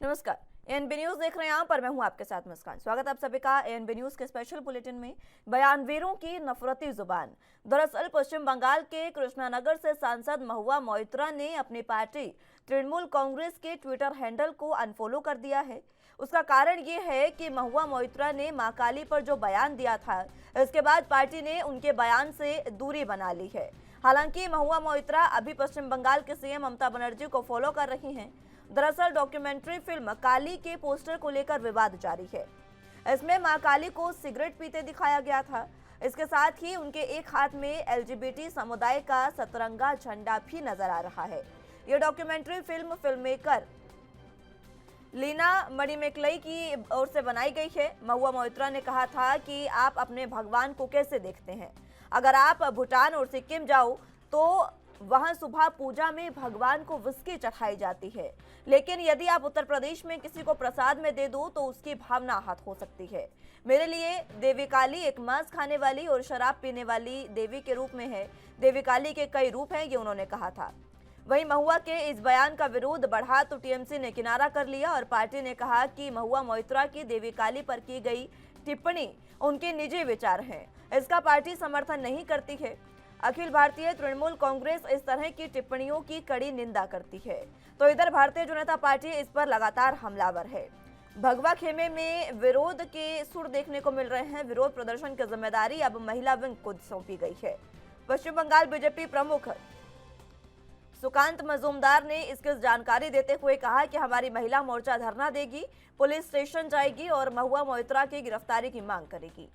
नमस्कार। ANB news देख रहे हैं आप, पर मैं हूं आपके साथ मुस्कान। स्वागत आप सभी का एएनबी न्यूज के स्पेशल बुलेटिन में। बयानवीरों की नफरती जुबान। दरअसल पश्चिम बंगाल के कृष्णानगर से सांसद महुआ मोइत्रा ने अपनी पार्टी तृणमूल कांग्रेस के ट्विटर हैंडल को अनफॉलो कर दिया है। उसका कारण ये है कि महुआ मोइत्रा ने मां काली पर जो बयान दिया था, इसके बाद पार्टी ने उनके बयान से दूरी बना ली है। हालांकि महुआ मोइत्रा अभी पश्चिम बंगाल के सीएम ममता बनर्जी को फॉलो कर रही हैं। दरअसल डॉक्यूमेंट्री फिल्म काली के पोस्टर को लेकर विवाद जारी है। इसमें मां काली को सिगरेट पीते दिखाया गया था। इसके साथ ही उनके एक हाथ में एलजीबीटी समुदाय का सतरंगा झंडा भी नजर आ रहा है। यह डॉक्यूमेंट्री फिल्म फिल्ममेकर लीना मणिमेकलई की ओर से बनाई गई है। महुआ मोइत्रा ने कहा था कि आप अपने भगवान को कैसे देखते हैं। अगर आप भूटान और सिक्किम जाओ तो वहां सुबह पूजा में भगवान को विस्की चढ़ाई जाती है, लेकिन यदि आप उत्तर प्रदेश में किसी को प्रसाद में दे दो तो उसकी भावना आहत हो सकती है। मेरे लिए देवी काली एक मांस खाने वाली और शराब पीने वाली देवी के रूप में है। देवी काली के कई रूप हैं, ये उन्होंने कहा था। वहीं महुआ के इस बयान का विरोध बढ़ा तो टीएमसी ने किनारा कर लिया और पार्टी ने कहा कि महुआ मोइत्रा की देवी काली पर की गई टिप्पणी उनके निजी विचार हैं, इसका पार्टी समर्थन नहीं करती है। अखिल भारतीय तृणमूल कांग्रेस इस तरह की टिप्पणियों की कड़ी निंदा करती है, तो इधर भारतीय जनता पार्टी इस पर लगातार हमलावर है। भगवा खेमे में विरोध के सुर देखने को मिल रहे हैं। विरोध प्रदर्शन की जिम्मेदारी अब महिला विंग को सौंपी गई है। पश्चिम बंगाल बीजेपी प्रमुख सुकांत मजूमदार ने इसकी जानकारी देते हुए कहा कि हमारी महिला मोर्चा धरना देगी, पुलिस स्टेशन जाएगी और महुआ मोइत्रा की गिरफ्तारी की मांग करेगी।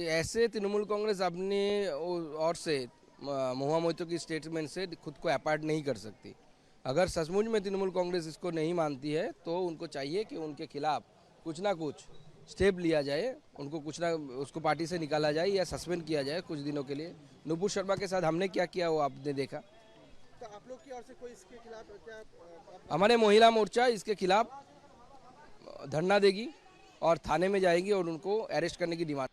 ऐसे तृणमूल कांग्रेस अपने और से महुआ मोइत्रा की स्टेटमेंट से खुद को अपार्ट नहीं कर सकती। अगर सचमुच में तृणमूल कांग्रेस इसको नहीं मानती है तो उनको चाहिए कि उनके खिलाफ कुछ ना कुछ स्टेप लिया जाए, उनको कुछ ना उसको पार्टी से निकाला जाए या सस्पेंड किया जाए कुछ दिनों के लिए। नुपुर शर्मा के साथ हमने क्या किया वो आपने देखा। तो आप लोग की ओर से कोई इसके खिलाफ क्या हमारे महिला मोर्चा इसके खिलाफ धरना देगी और थाने में जाएगी और उनको अरेस्ट करने की डिमांड।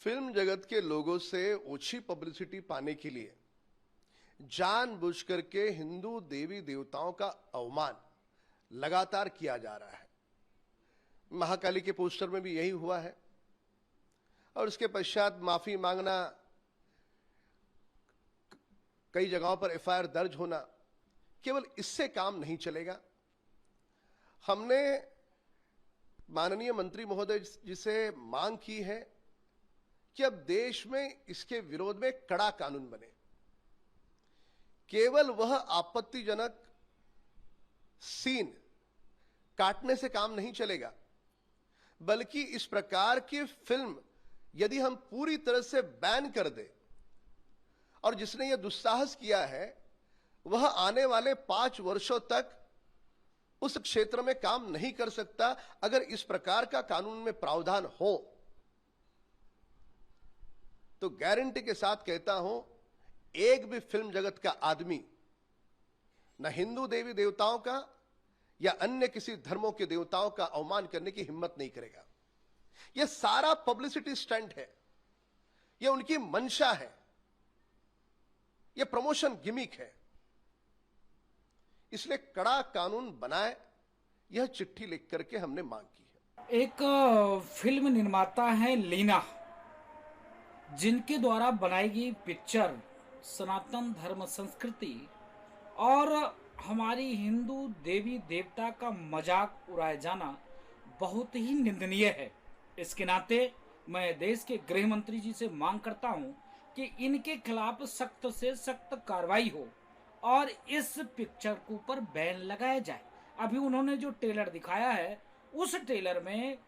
फिल्म जगत के लोगों से ओछी पब्लिसिटी पाने के लिए जानबूझ करके हिंदू देवी देवताओं का अवमान लगातार किया जा रहा है। महाकाली के पोस्टर में भी यही हुआ है और उसके पश्चात माफी मांगना, कई जगहों पर एफआईआर दर्ज होना, केवल इससे काम नहीं चलेगा। हमने माननीय मंत्री महोदय जी से मांग की है कि अब देश में इसके विरोध में कड़ा कानून बने। केवल वह आपत्तिजनक सीन काटने से काम नहीं चलेगा, बल्कि इस प्रकार की फिल्म यदि हम पूरी तरह से बैन कर दे और जिसने यह दुस्साहस किया है वह आने वाले 5 वर्षों तक उस क्षेत्र में काम नहीं कर सकता। अगर इस प्रकार का कानून में प्रावधान हो तो गारंटी के साथ कहता हूं, एक भी फिल्म जगत का आदमी न हिंदू देवी देवताओं का या अन्य किसी धर्मों के देवताओं का अवमान करने की हिम्मत नहीं करेगा। यह सारा पब्लिसिटी स्टंट है, यह उनकी मंशा है, यह प्रमोशन गिमिक है। इसलिए कड़ा कानून बनाए, यह चिट्ठी लिख करके हमने मांग की है। एक फिल्म निर्माता है लीना, जिनके द्वारा बनाई गई पिक्चर सनातन धर्म संस्कृति और हमारी हिंदू देवी देवता का मजाक उड़ाया जाना बहुत ही निंदनीय है। इसके नाते मैं देश के गृह मंत्री जी से मांग करता हूं कि इनके खिलाफ सख्त से सख्त कार्रवाई हो और इस पिक्चर के ऊपर बैन लगाया जाए। अभी उन्होंने जो ट्रेलर दिखाया है उस ट्रेलर में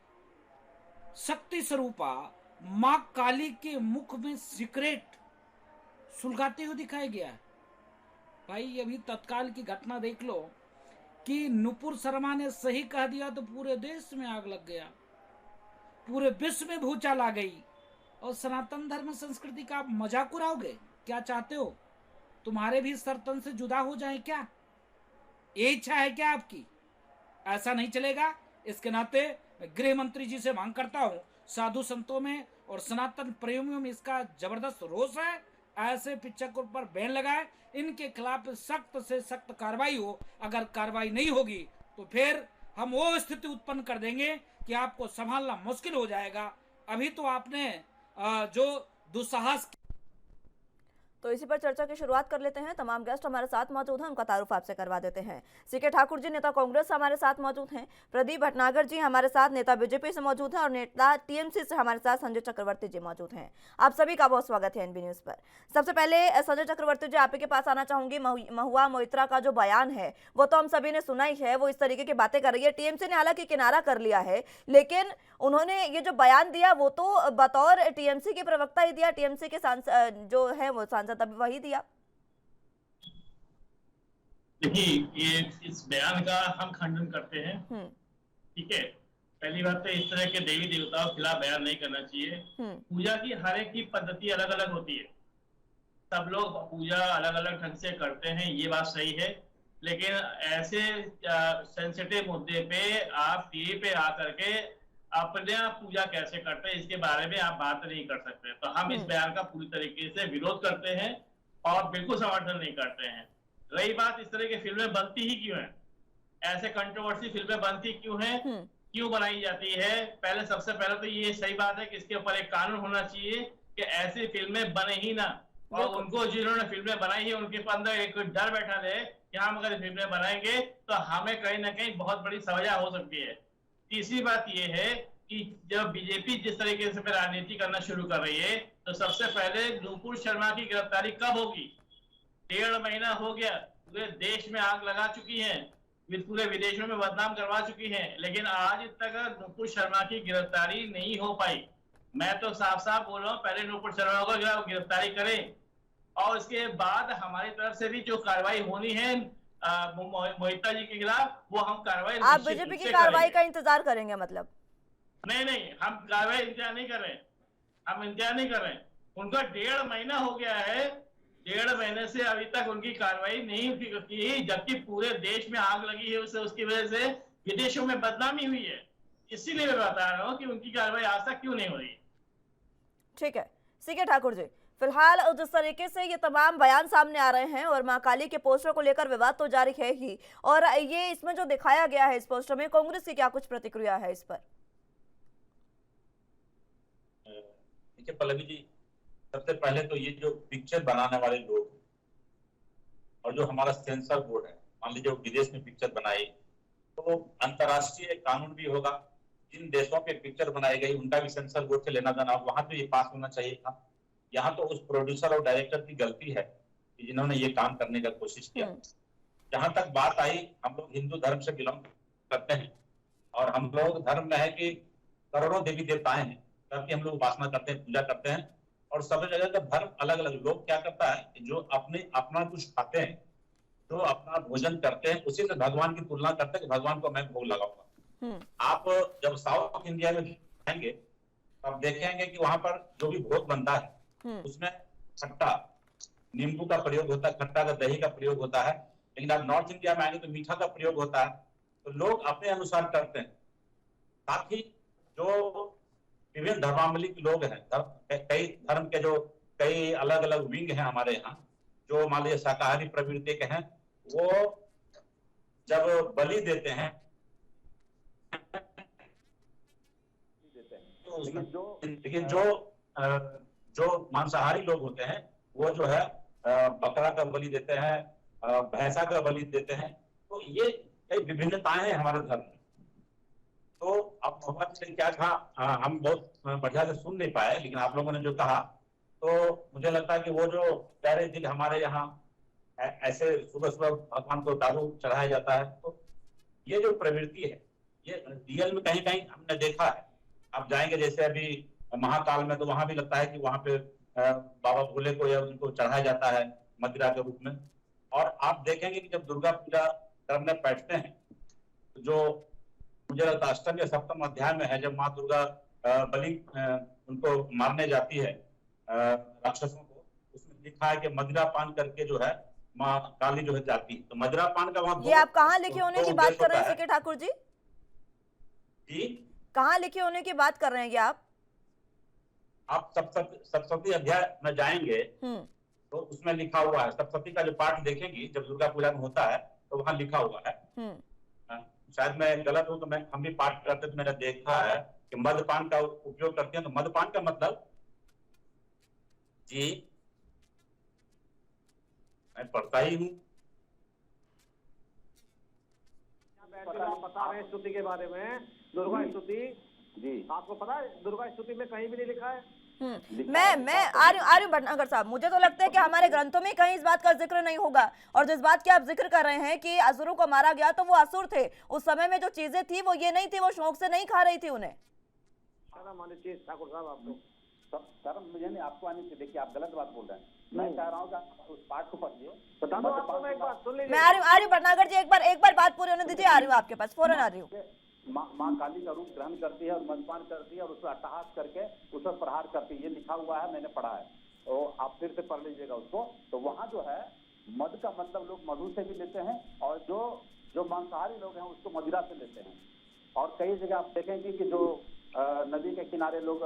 शक्ति स्वरूपा मां काली के मुख में सिगरेट सुलगाते हुए दिखाया गया है। भाई अभी तत्काल की घटना देख लो कि नुपुर शर्मा ने सही कह दिया तो पूरे देश में आग लग गया, पूरे विश्व में भूचाल आ गई और सनातन धर्म संस्कृति का आप मजाक उड़ाओगे। क्या चाहते हो तुम्हारे भी सर तन से जुदा हो जाए क्या? ये इच्छा है क्या आपकी? ऐसा नहीं चलेगा। इसके नाते गृह मंत्री जी से मांग करता हूं, साधु संतों में और सनातन प्रेमियों में इसका जबरदस्त रोष है। ऐसे पिक्चर के ऊपर बैन लगाए, इनके खिलाफ सख्त से सख्त कार्रवाई हो। अगर कार्रवाई नहीं होगी तो फिर हम वो स्थिति उत्पन्न कर देंगे कि आपको संभालना मुश्किल हो जाएगा। अभी तो आपने जो दुस्साहस तो इसी पर चर्चा की शुरुआत कर लेते हैं। तमाम गेस्ट हमारे साथ मौजूद हैं, उनका तारुफ आपसे करवा देते हैं। सीके ठाकुर जी नेता कांग्रेस हमारे साथ मौजूद हैं, प्रदीप भटनागर जी हमारे साथ नेता बीजेपी से मौजूद हैं और नेता टीएमसी से हमारे साथ संजय चक्रवर्ती जी मौजूद हैं। आप सभी का बहुत स्वागत है एनबी न्यूज पर। सबसे पहले संजय चक्रवर्ती जी आपके पास आना चाहूंगी। महुआ मोइत्रा का जो बयान है वो तो हम सभी ने सुना ही है, वो इस तरीके की बातें कर रही है। टीएमसी ने हालांकि किनारा कर लिया है, लेकिन उन्होंने ये जो बयान दिया वो तो बतौर टीएमसी के प्रवक्ता ही दिया, टीएमसी के सांसद जो है वो सांसद अभी वही दिया। देखिए, ये इस बयान का हम खंडन करते हैं। ठीक है, पहली बात तो इस तरह के देवी देवताओं के खिलाफ बयान नहीं करना चाहिए। पूजा की हर एक की पद्धति अलग अलग होती है, सब लोग पूजा अलग अलग ढंग से करते हैं, ये बात सही है। लेकिन ऐसे सेंसिटिव मुद्दे पे आप टीवी पे आकर के अपने पूजा कैसे करते हैं इसके बारे में आप बात नहीं कर सकते। तो हम इस बयान का पूरी तरीके से विरोध करते हैं और बिल्कुल समर्थन नहीं करते हैं। रही बात इस तरह की फिल्में बनती ही क्यों हैं, ऐसे कंट्रोवर्सी फिल्में बनती क्यों हैं, क्यों बनाई जाती है, पहले सबसे पहले तो ये सही बात है कि इसके ऊपर एक कानून होना चाहिए कि ऐसी फिल्में बने ही ना, और उनको जिन्होंने फिल्में बनाई है उनके अंदर एक डर बैठा रहे कि हम अगर फिल्में बनाएंगे तो हमें कहीं ना कहीं बहुत बड़ी सजा हो सकती है। तीसरी बात यह है कि जब बीजेपी जिस तरीके से राजनीति करना शुरू कर रही है तो सबसे पहले नुपुर शर्मा की गिरफ्तारी कब होगी? 1.5 महीना हो गया, पूरे देश में आग लगा चुकी है, पूरे विदेशों में बदनाम करवा चुकी है, लेकिन आज तक नुपुर शर्मा की गिरफ्तारी नहीं हो पाई। मैं तो साफ साफ बोल रहा हूँ, पहले नुपुर शर्मा को गिरफ्तारी करें और इसके बाद हमारी तरफ से भी जो कार्रवाई होनी है मोहिता जी के खिलाफ वो हम कार्रवाई आप बीजेपी की कार्रवाई का इंतजार करेंगे? मतलब नहीं, हम कार्रवाई इंतजार नहीं कर रहे, हम इंतजार नहीं कर रहे। उनका 1.5 महीना हो गया है, 1.5 महीने से अभी तक उनकी कार्रवाई नहीं की, जबकि पूरे देश में आग लगी है, उसकी वजह से विदेशों में बदनामी हुई है। इसीलिए मैं बता रहा हूँ कि उनकी कार्रवाई आज तक क्यों नहीं हो रही। ठीक है सीके ठाकुर जी, फिलहाल जिस तरीके से ये तमाम बयान सामने आ रहे हैं और मां काली के पोस्टर को लेकर विवाद तो जारी है ही, और ये इसमें जो दिखाया गया है इस पोस्टर में, कांग्रेस की क्या कुछ प्रतिक्रिया है इस पर? देखिए पल्लवी जी, सबसे पहले तो ये जो पिक्चर बनाने वाले लोग और जो हमारा सेंसर बोर्ड है, मान लीजिए विदेश में पिक्चर बनाई तो अंतर्राष्ट्रीय कानून भी होगा, जिन देशों पे पिक्चर बनाई गई उनका भी सेंसर बोर्ड से लेना देना, वहां तो ये पास होना चाहिए था। यहाँ तो उस प्रोड्यूसर और डायरेक्टर की गलती है कि जिन्होंने ये काम करने का कोशिश किया। जहां तक बात आई, हम लोग हिंदू धर्म से बिलोंग करते हैं और हम लोग धर्म में है कि करोड़ों देवी देवताएं हैं, सबकी हम लोग उपासना करते हैं, पूजा करते हैं, और सब जगह का धर्म अलग अलग। लोग क्या करता है, जो अपना कुछ खाते हैं, जो अपना भोजन करते हैं, उसी से भगवान की तुलना करते हैं कि भगवान को मैं भोग लगाऊंगा। आप जब साउथ इंडिया में जाएंगे तब देखेंगे कि वहां पर जो भी भोग बनता है उसमें खट्टा नींबू का प्रयोग होता है, खट्टा का दही का प्रयोग होता है। लेकिन आप नॉर्थ इंडिया में आएंगे तो मीठा का प्रयोग होता है। तो लोग अपने अनुसार करते हैं। साथ ही जो विभिन्न धर्मावली के लोग हैं, कई धर्म के जो कई अलग अलग विंग हैं हमारे यहाँ, जो मान लीजिए शाकाहारी प्रवृत्ति के हैं, वो जब बलि देते हैं तो लेकिन जो मांसाहारी लोग होते हैं वो जो है बकरा का बलि देते हैं, भैंसा का बलि देते हैं। तो ये कई विभिन्नताएं हैं हमारे धर्म में। तो अब मोहम्मद ने क्या कहा हम बहुत बढ़िया से सुन नहीं पाए, लेकिन आप लोगों ने जो कहा तो मुझे लगता है कि वो जो कह रहे थे कि हमारे यहाँ ऐसे सुबह सुबह भगवान को दारू चढ़ाया जाता है, तो ये जो प्रवृत्ति है ये रियल में कहीं कहीं हमने देखा है। आप जाएंगे जैसे अभी महाकाल में, तो वहां भी लगता है कि वहां पे बाबा भोले को या उनको चढ़ाया जाता है मदिरा के रूप में। और आप देखेंगे कि जब दुर्गा पूजा करने बैठते हैं तो जो मुझे लगता है अष्टम या सप्तम अध्याय में है, जब माँ दुर्गा बलि उनको मारने जाती है राक्षसों को, उसमें लिखा है कि मदिरा पान करके जो है माँ काली जो है जाती है। तो मदिरा पान का वहां ये आप कहाँ लिखे होने की बात कर रहे हैं सीके ठाकुर जी? कहाँ लिखे होने की बात कर रहे हैं ये आप? आप सप्तशती अध्याय में जाएंगे तो उसमें लिखा हुआ है, सप्तशती का जो पाठ देखेंगी जब दुर्गा पूजा में होता है तो वहां लिखा हुआ है। शायद मैं गलत हूं तो हम भी पाठ करते तो मैंने देखा है कि मद्यपान का उपयोग करते हैं। तो मद्यपान का मतलब जी मैं पढ़ता ही हूँ। बता रहे स्तुति के बारे में, दुर्गा स्तुति जी आपको पता है दुर्गा स्तुति में कहीं भी नहीं लिखा है। मैं आर्य भटनागर साहब, मुझे तो लगता है कि हमारे ग्रंथों में कहीं इस बात का जिक्र नहीं होगा। और जिस बात की आप जिक्र कर रहे हैं कि असुरों को मारा गया, तो वो असुर थे उस समय में, जो चीजें थी वो ये नहीं थी, वो शौक से नहीं खा रही थी उन्हें। शर्म आनी चाहिए ठाकुर साहब आपको। शर्म मुझे नहीं, आपको आनी चाहिए। देखिए आप गलत बात बोल रहे हैं। मैं चाह रहा हूँ कि आप उस पाठ को पढ़िए। बता दो आपको, मैं एक बात सुन लीजिए। मैं आर्य भटनागर जी, एक बार बात पूरी होने दीजिए। आ रही हूँ आपके पास, फौरन आ रही हूँ। माँ काली का रूप ग्रहण करती है और मद्यपान करती है और उसमें अट्टहास करके उस पर प्रहार करती है, ये लिखा हुआ है, मैंने पढ़ा है। तो आप फिर से पढ़ लीजिएगा उसको। तो वहाँ जो है मद का मतलब लोग मधु से भी लेते हैं और जो मांसाहारी लोग हैं उसको मदिरा से लेते हैं। और कई जगह आप देखेंगे कि जो नदी के किनारे लोग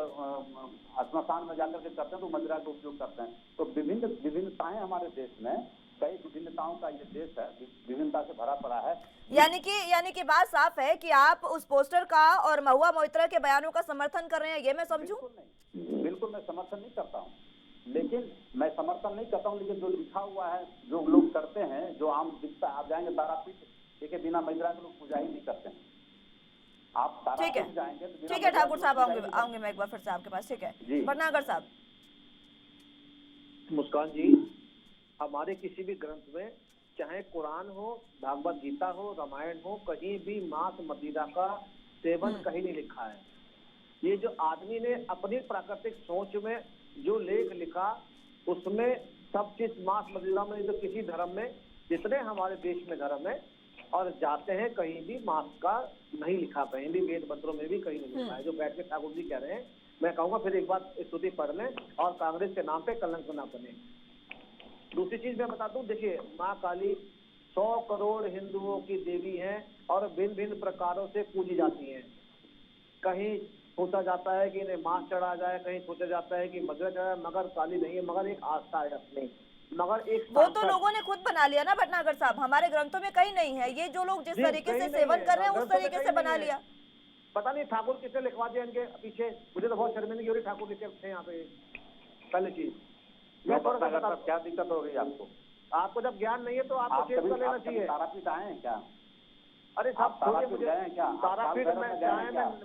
स्मशान में जाकर के करते हैं तो मदिरा का उपयोग करते हैं। तो विभिन्नताएं हमारे देश में, कई विभिन्नताओं का ये देश है, विभिन्नता से भरा पड़ा है। यानी कि बात साफ है कि आप उस पोस्टर का और महुआ मोइत्रा के बयानों का समर्थन कर रहे हैं, ये मैं समझूं? बिल्कुल मैं समर्थन नहीं करता हूँ, लेकिन जो लिखा हुआ है, जो लोग करते हैं, जो आम दिखता है। आप जाएंगे तारापीठ के बिना मदिरा के लोग पूजा ही नहीं करते हैं। आप तारापीठ जाएंगे तो ठीक है ठाकुर साहब, आऊंगे मैं एक बार फिर से आपके पास। ठीक है भटनागर साहब। मुस्कान जी, हमारे किसी भी ग्रंथ में, चाहे कुरान हो, भागवत गीता हो, रामायण हो, कहीं भी मांस मदिरा का सेवन कहीं नहीं लिखा है। ये जो आदमी ने अपनी प्राकृतिक सोच में जो लेख लिखा, उसमें सब चीज मांस मदिरा में, तो किसी धर्म में, जितने हमारे देश में धर्म है और जाते हैं, कहीं भी मांस का नहीं लिखा, कहीं भी वेद मंत्रों में भी कहीं नहीं लिखा है। जो बैठ के ठाकुर जी कह रहे हैं, मैं कहूँगा फिर एक बार स्तुति पढ़ लें और कांग्रेस के नाम पे कलंक न बने। दूसरी चीज मैं बता दूं, देखिए माँ काली 100 करोड़ हिंदुओं की देवी हैं और भिन्न भिन्न प्रकारों से पूजी जाती हैं। कहीं सोचा जाता है कि इन्हें मांस चढ़ा जाए, कहीं सोचा जाता है कि मदिरा चढ़ाए, मगर काली नहीं है, मगर एक आस्था है अपनी। मगर एक वो तो लोगों ने खुद बना लिया ना भटनागर साहब, हमारे ग्रंथों में कहीं नहीं है। ये जो लोग जिस तरीके से सेवन कर रहे हैं उस तरीके से बना लिया। पता नहीं ठाकुर किसने लिखवा दिया इनके पीछे, मुझे तो बहुत शर्मिंदगी हो रही ठाकुर लिखे थे यहाँ पे। पहली चीज क्या दिक्कत हो रही है आपको? आपको जब ज्ञान नहीं है तो आपको चेक कर लेना चाहिए। तारापीठ आए हैं क्या? अरे सब तारापीठ में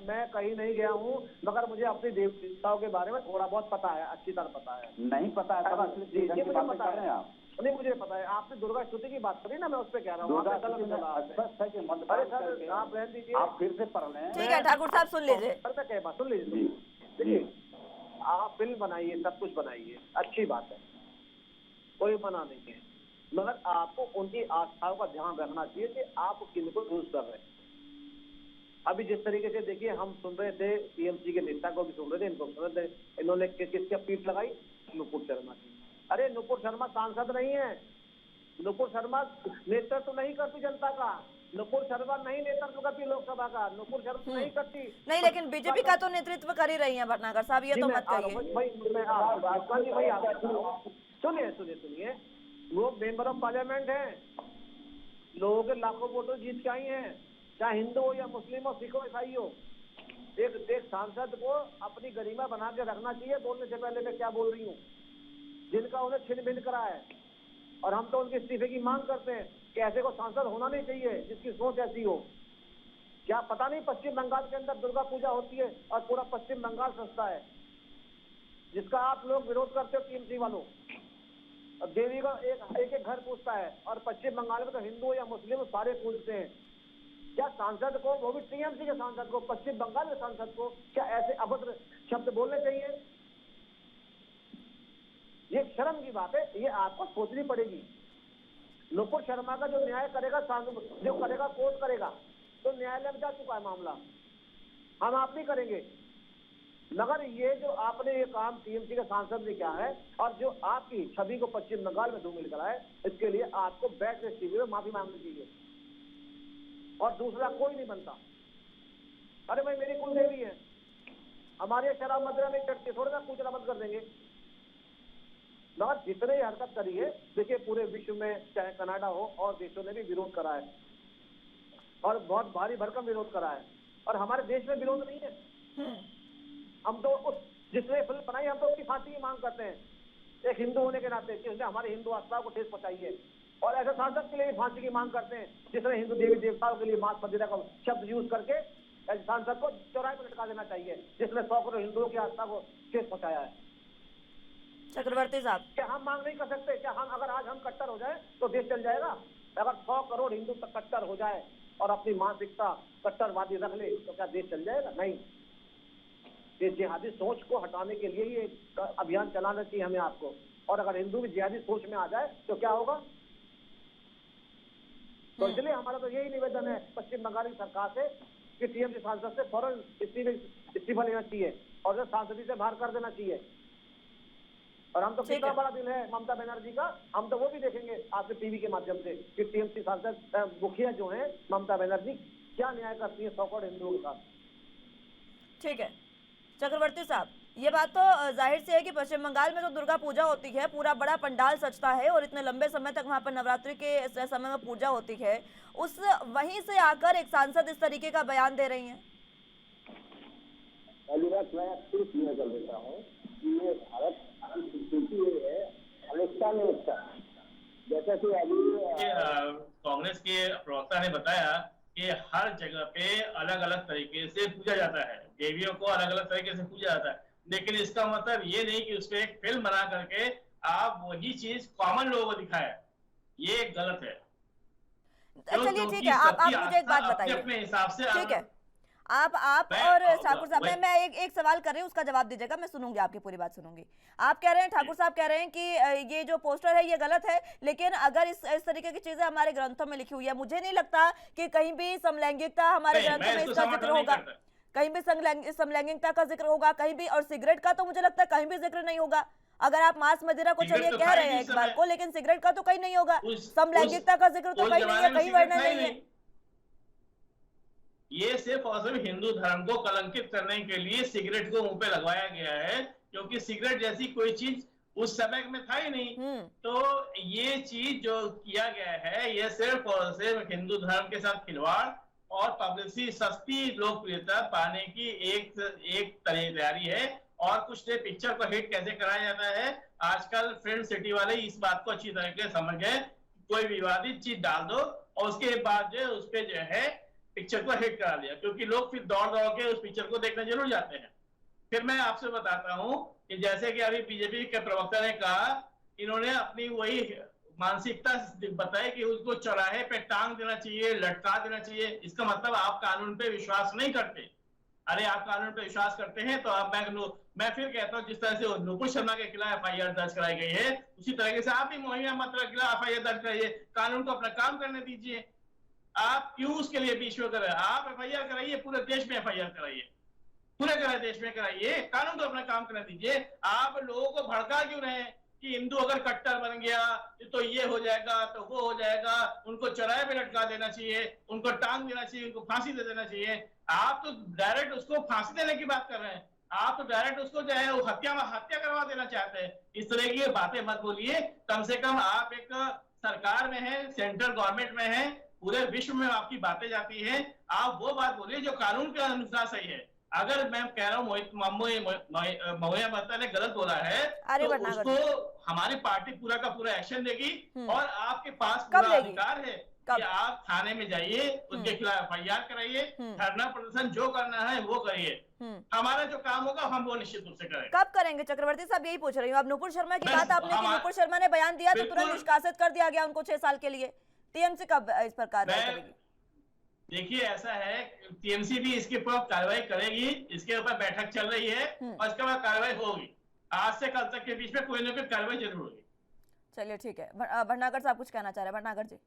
मैं कहीं नहीं गया हूँ, मगर मुझे अपनी देवताओं के बारे में थोड़ा बहुत पता है, अच्छी तरह पता है। नहीं पता है मुझे पता है आप? नहीं, मुझे पता है। आपने दुर्गा स्तुति की बात करी ना, मैं उस पर कह रहा हूँ। अरे सर आप रहने दीजिए, आप फिर से पढ़ लें। ठीक है ठाकुर साहब, सुन लीजिए। सुन लीजिए। देखिए आप फिल्म बनाइए, सब कुछ बनाइए, अच्छी बात है, कोई मना नहीं है, मगर आपको उनकी आस्थाओं का ध्यान रखना चाहिए कि आप किनको यूज कर रहे हैं। अभी जिस तरीके से देखिए हम सुन रहे थे, टीएमसी के नेता को भी सुन रहे थे, इनको सुन रहे थे, इन्होंने किसकी पीठ लगाई? नुपुर शर्मा की। अरे नुपुर शर्मा सांसद नहीं है, नुपुर शर्मा नेतृत्व नहीं करती जनता का, नुपुर शर्मा नहीं नेतृत्व करती लोकसभा का, नुपुर शर्मा नहीं करती। नहीं, लेकिन बीजेपी का तो नेतृत्व कर ही रही है भटनागर साहब, ये तो मत कहिए। सुनिए, वो मेंबर ऑफ पार्लियामेंट हैं, लोगों के लाखों वोटों जीत के आई हैं, चाहे हिंदू हो या मुस्लिम हो, सिख हो, ईसाई हो। एक सांसद को अपनी गरिमा बना के रखना चाहिए। बोलने से पहले मैं क्या बोल रही हूँ, जिनका उन्हें छिन भिन करा है, और हम तो उनके इस्तीफे की मांग करते हैं कि ऐसे को सांसद होना नहीं चाहिए जिसकी सोच ऐसी हो। क्या पता नहीं पश्चिम बंगाल के अंदर दुर्गा पूजा होती है और पूरा पश्चिम बंगाल सस्ता है, जिसका आप लोग विरोध करते हो टीएमसी वालों। देवी का एक घर पूछता है, और पश्चिम बंगाल में तो हिंदू या मुस्लिम सारे पूछते हैं। क्या सांसद को, वो भी टीएमसी के सांसद को, पश्चिम बंगाल के सांसद को क्या ऐसे अभद्र शब्द बोलने चाहिए? ये शर्म की बात है, ये आपको सोचनी पड़ेगी। नुपुर शर्मा का जो न्याय करेगा, जो करेगा कोर्ट करेगा, तो न्यायालय में जा चुका है मामला, हम आप नहीं करेंगे। मगर ये जो आपने ये काम टीएमसी के सांसद ने किया है, और जो आपकी छवि को पश्चिम बंगाल में धूमिल करा है, इसके लिए आपको बैठ के टीवी में माफी मांगनी चाहिए, और दूसरा कोई नहीं बनता। अरे भाई मेरी कुल देवी है, हमारे यहाँ शराब मदिरा नहीं चढ़ती, थोड़ा सा पूछना बंद कर देंगे। मगर जितने ही हरकत करी है, देखिए पूरे विश्व में चाहे कनाडा हो और देशों ने भी विरोध करा है और बहुत भारी भरकम विरोध करा है, और हमारे देश में विरोध नहीं है। हम तो उस जिसने फिल्म बनाई हम तो उसकी फांसी की मांग करते हैं, एक हिंदू होने के नाते कि उसने हमारे हिंदू आस्था को ठेस पहुंचाई है, और ऐसे सांसद के लिए फांसी की मांग करते हैं जिसने हिंदू देवी देवताओं के लिए मांस मदिरा का शब्द यूज करके ऐसे सांसद को चौराहे पर लटका देना चाहिए जिसने 100 करोड़ हिंदुओं की आस्था को ठेस पहुंचाया है। चक्रवर्ती साहब, क्या हम मांग नहीं कर सकते? क्या हम अगर आज हम कट्टर हो जाए तो देश चल जाएगा? अगर 100 करोड़ हिंदू तक कट्टर हो जाए और अपनी मानसिकता कट्टरवादी रख ले तो क्या देश चल जाएगा? नहीं। ये जिहादी सोच को हटाने के लिए ये अभियान चलाना चाहिए हमें, आपको। और अगर हिंदू भी जिहादी सोच में आ जाए तो क्या होगा? तो इसलिए हमारा तो यही निवेदन है पश्चिम बंगाल की सरकार से कि टीएमसी सांसद से फौरन इस्तीफा लेना चाहिए और सांसदी से बाहर कर देना चाहिए। और हम तो कितना बड़ा दिन है ममता बनर्जी का, हम तो वो भी देखेंगे आपके टीवी के माध्यम से कि टीएमसी सांसद मुखिया जो है ममता बनर्जी क्या न्याय करती है 100 करोड़ हिंदुओं के साथ। ठीक है चक्रवर्ती साहब, ये बात तो जाहिर सी है कि पश्चिम बंगाल में तो दुर्गा पूजा होती है, पूरा बड़ा पंडाल सजता है और इतने लंबे समय तक वहां पर नवरात्रि के समय में पूजा होती है, उस वहीं से आकर एक सांसद इस तरीके का बयान दे रही हैं। पहली बात मैं फिर क्लियर कर देता हूँ कि ये भारत संस्कृति है, अनेकता में एकता। जैसा कि अभी कांग्रेस के प्रवक्ता ने बताया कि हर जगह पे अलग अलग तरीके से पूजा जाता है, देवियों को अलग अलग तरीके से पूजा जाता है, लेकिन इसका मतलब ये नहीं कि उसको एक फिल्म बना करके आप वही चीज कॉमन लोगों को दिखाए, ये गलत है। चलिए ठीक है, आप मुझे एक बात बताइए अपने हिसाब से। ठीक है, आप और ठाकुर साहब, मैं एक सवाल कर रही हूँ, उसका जवाब दीजिएगा, मैं सुनूंगी, आपकी पूरी बात सुनूंगी। आप कह रहे हैं, ठाकुर साहब कह रहे हैं कि ये जो पोस्टर है ये गलत है, लेकिन अगर इस तरीके की चीजें हमारे ग्रंथों में लिखी हुई है, मुझे नहीं लगता कि कहीं भी समलैंगिकता हमारे ग्रंथों में इसका जिक्र होगा, कहीं भी समलैंगिकता का जिक्र होगा कहीं भी, और सिगरेट का तो मुझे लगता है कहीं भी जिक्र नहीं होगा। अगर आप मांस मदिरा को चलिए कह रहे हैं एक बार को, लेकिन सिगरेट का तो कहीं नहीं होगा, समलैंगिकता का जिक्र तो कहीं नहीं है, कहीं वर्णन नहीं है। ये सिर्फ और सिर्फ हिंदू धर्म को कलंकित करने के लिए सिगरेट को मुंह पे लगवाया गया है, क्योंकि सिगरेट जैसी कोई चीज उस समय में था ही नहीं। तो ये चीज जो किया गया है ये सिर्फ और सिर्फ हिंदू धर्म के साथ खिलवाड़ और पब्लिसिटी, सस्ती लोकप्रियता पाने की एक तैयारी है। और कुछ ने पिक्चर को हिट कैसे कराया जाता है, आजकल फिल्म सिटी वाले इस बात को अच्छी तरीके से समझ गए, कोई विवादित चीज डाल दो और उसके बाद जो उस पे जो है पिक्चर को हिट करा दिया, क्योंकि लोग फिर दौड़ दौड़ के उस पिक्चर को देखने जरूर जाते हैं। फिर मैं आपसे बताता हूं कि जैसे कि अभी बीजेपी के प्रवक्ता ने कहा, इन्होंने अपनी वही मानसिकता बताई कि उसको चौराहे पे टांग देना चाहिए, लटका देना चाहिए। इसका मतलब आप कानून पे विश्वास नहीं करते। अरे आप कानून पे विश्वास करते हैं तो आप, मैं फिर कहता हूँ, जिस तरह से नुपुर शर्मा के खिलाफ FIR दर्ज कराई गई है, उसी तरीके से आप भी मोहिनी अहमद के खिलाफ FIR दर्ज कराइए, कानून को अपना काम करने दीजिए। आप क्यों उसके लिए बीच में कर रहे हैं? आप FIR कराइए, पूरे देश में FIR कराइए, पूरे देश में कराइए, कानून को अपना काम करने दीजिए। आप लोगों को भड़का क्यों रहे हैं कि हिंदू अगर कट्टर बन गया तो ये हो जाएगा तो वो हो जाएगा, उनको चौराहे पे लटका देना चाहिए, उनको टांग देना चाहिए, उनको फांसी दे देना चाहिए। आप तो डायरेक्ट उसको फांसी देने की बात कर रहे हैं, आप तो डायरेक्ट उसको जो है वो हत्या करवा देना चाहते हैं। इस तरह की बातें मत बोलिए। कम से कम आप एक सरकार में है, सेंट्रल गवर्नमेंट में है, पूरे विश्व में आपकी बातें जाती है, आप वो बात बोलिए जो कानून के अनुसार सही है। अगर मैं कह रहा हूँ मोहिनी अहमद ने गलत बोला है तो उसको हमारी पार्टी पूरा का पूरा एक्शन देगी और आपके पास पूरा अधिकार है कि आप थाने में जाइए, उनके खिलाफ FIR कराइए, धरना प्रदर्शन जो करना है वो करिए। हमारा जो काम होगा हम वो निश्चित रूप से करेंगे। कब करेंगे चक्रवर्ती साहब, यही पूछ रही हूँ। अब नुपुर शर्मा की बात आपने की, नुपुर शर्मा ने बयान दिया तो तुरंत निष्कासित कर दिया गया उनको 6 साल के लिए। टीएमसी कब इस पर कार्रवाई करेगी? देखिए ऐसा है, टीएमसी भी इसके ऊपर कार्रवाई करेगी, इसके ऊपर बैठक चल रही है और इसके बाद कार्रवाई होगी। आज से कल तक के बीच में कोई ना कोई कार्रवाई जरूर होगी। चलिए ठीक है, भटनागर साहब कुछ कहना चाह रहे हैं? भटनागर जी।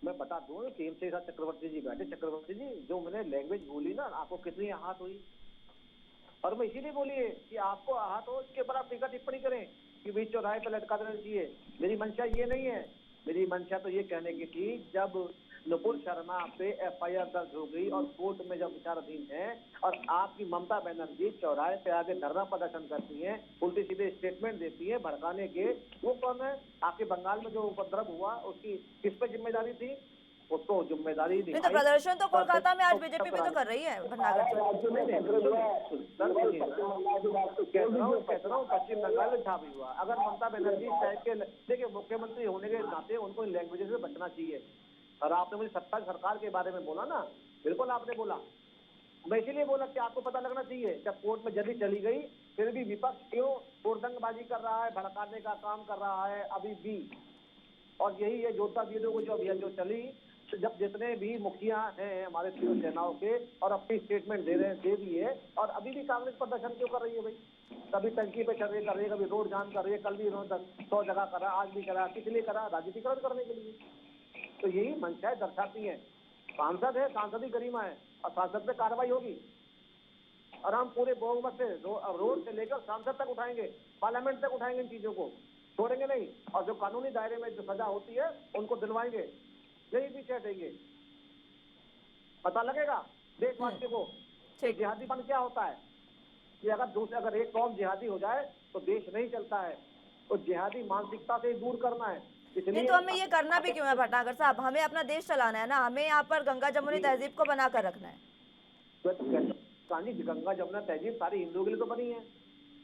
मैं बता दूं, टीएमसी के साथ चक्रवर्ती जी बैठे। चक्रवर्ती जी, जो मैंने लैंग्वेज बोली ना, आपको कितनी आहत हुई, और मैं इसीलिए बोली है कि आपको आहत हो, इसके ऊपर आप टीका टिप्पणी करें कि बीच चौराहे पर लटका देना चाहिए। मेरी मंशा ये नहीं है, मेरी मंशा तो ये कहने की थी, जब नुपुर शर्मा पे एफआईआर दर्ज हो गई और कोर्ट में जब विचाराधीन है, और आपकी ममता बनर्जी चौराहे पे आके धरना प्रदर्शन करती हैं, उल्टे सीधे स्टेटमेंट देती है भड़काने के, वो कौन है? आपके बंगाल में जो उपद्रव हुआ उसकी किस पे जिम्मेदारी थी? उसको जिम्मेदारी नहीं तो प्रदर्शन तो कोलकाता में आज बीजेपी भी तो कर रही है भटनागर से। कहता हूँ पश्चिम बंगाल में छापी हुआ। अगर ममता बनर्जी टाइप के, देखिए मुख्यमंत्री होने के नाते उनको लैंग्वेज से बचना चाहिए। और आपने मुझे सत्ता सरकार के बारे में बोला ना, बिल्कुल आपने बोला, मैं इसीलिए बोला कि आपको पता लगना चाहिए जब कोर्ट में जल्दी चली गई फिर भी विपक्ष क्यों हुड़दंगबाजी कर रहा है, भड़काने का काम कर रहा है अभी भी। और यही है योद्धा वीरों को जो अभियान जो चली, जब जितने भी मुखिया हैं हमारे तीनों सेनाओं के और अपनी स्टेटमेंट दे रहे हैं, दे दिए, और अभी भी कांग्रेस प्रदर्शन क्यों कर रही है भाई? कभी टंकी पे चढ़ कर रही है, कभी रोड जाम कर रही है, कल भी इन्होंने 100 जगह करा, आज भी करा, किस लिए करा? राजनीतिकरण करने के लिए। तो यही मंशाएं दर्शाती हैं। सांसद है, सांसद ही गरिमा है, और सांसद पे कार्रवाई होगी और हम पूरे बहुमत से रोड से लेकर सांसद तक उठाएंगे, पार्लियामेंट तक उठाएंगे, इन चीजों को छोड़ेंगे नहीं। और जो कानूनी दायरे में जो सजा होती है उनको दिलवाएंगे, यही पीछे हटेंगे। पता लगेगा देशवासियों को जिहादीपन क्या होता है, कि अगर एक कौम जिहादी हो जाए तो देश नहीं चलता है। तो जिहादी मानसिकता से दूर करना है। नहीं तो हमें ये करना भी क्यों है भटनागर साहब? हमें अपना देश चलाना है ना, हमें यहाँ पर गंगा जमुनी तहजीब को बना कर रखना है। गंगा जमुना तहजीब सारी हिंदुओं के लिए तो बनी है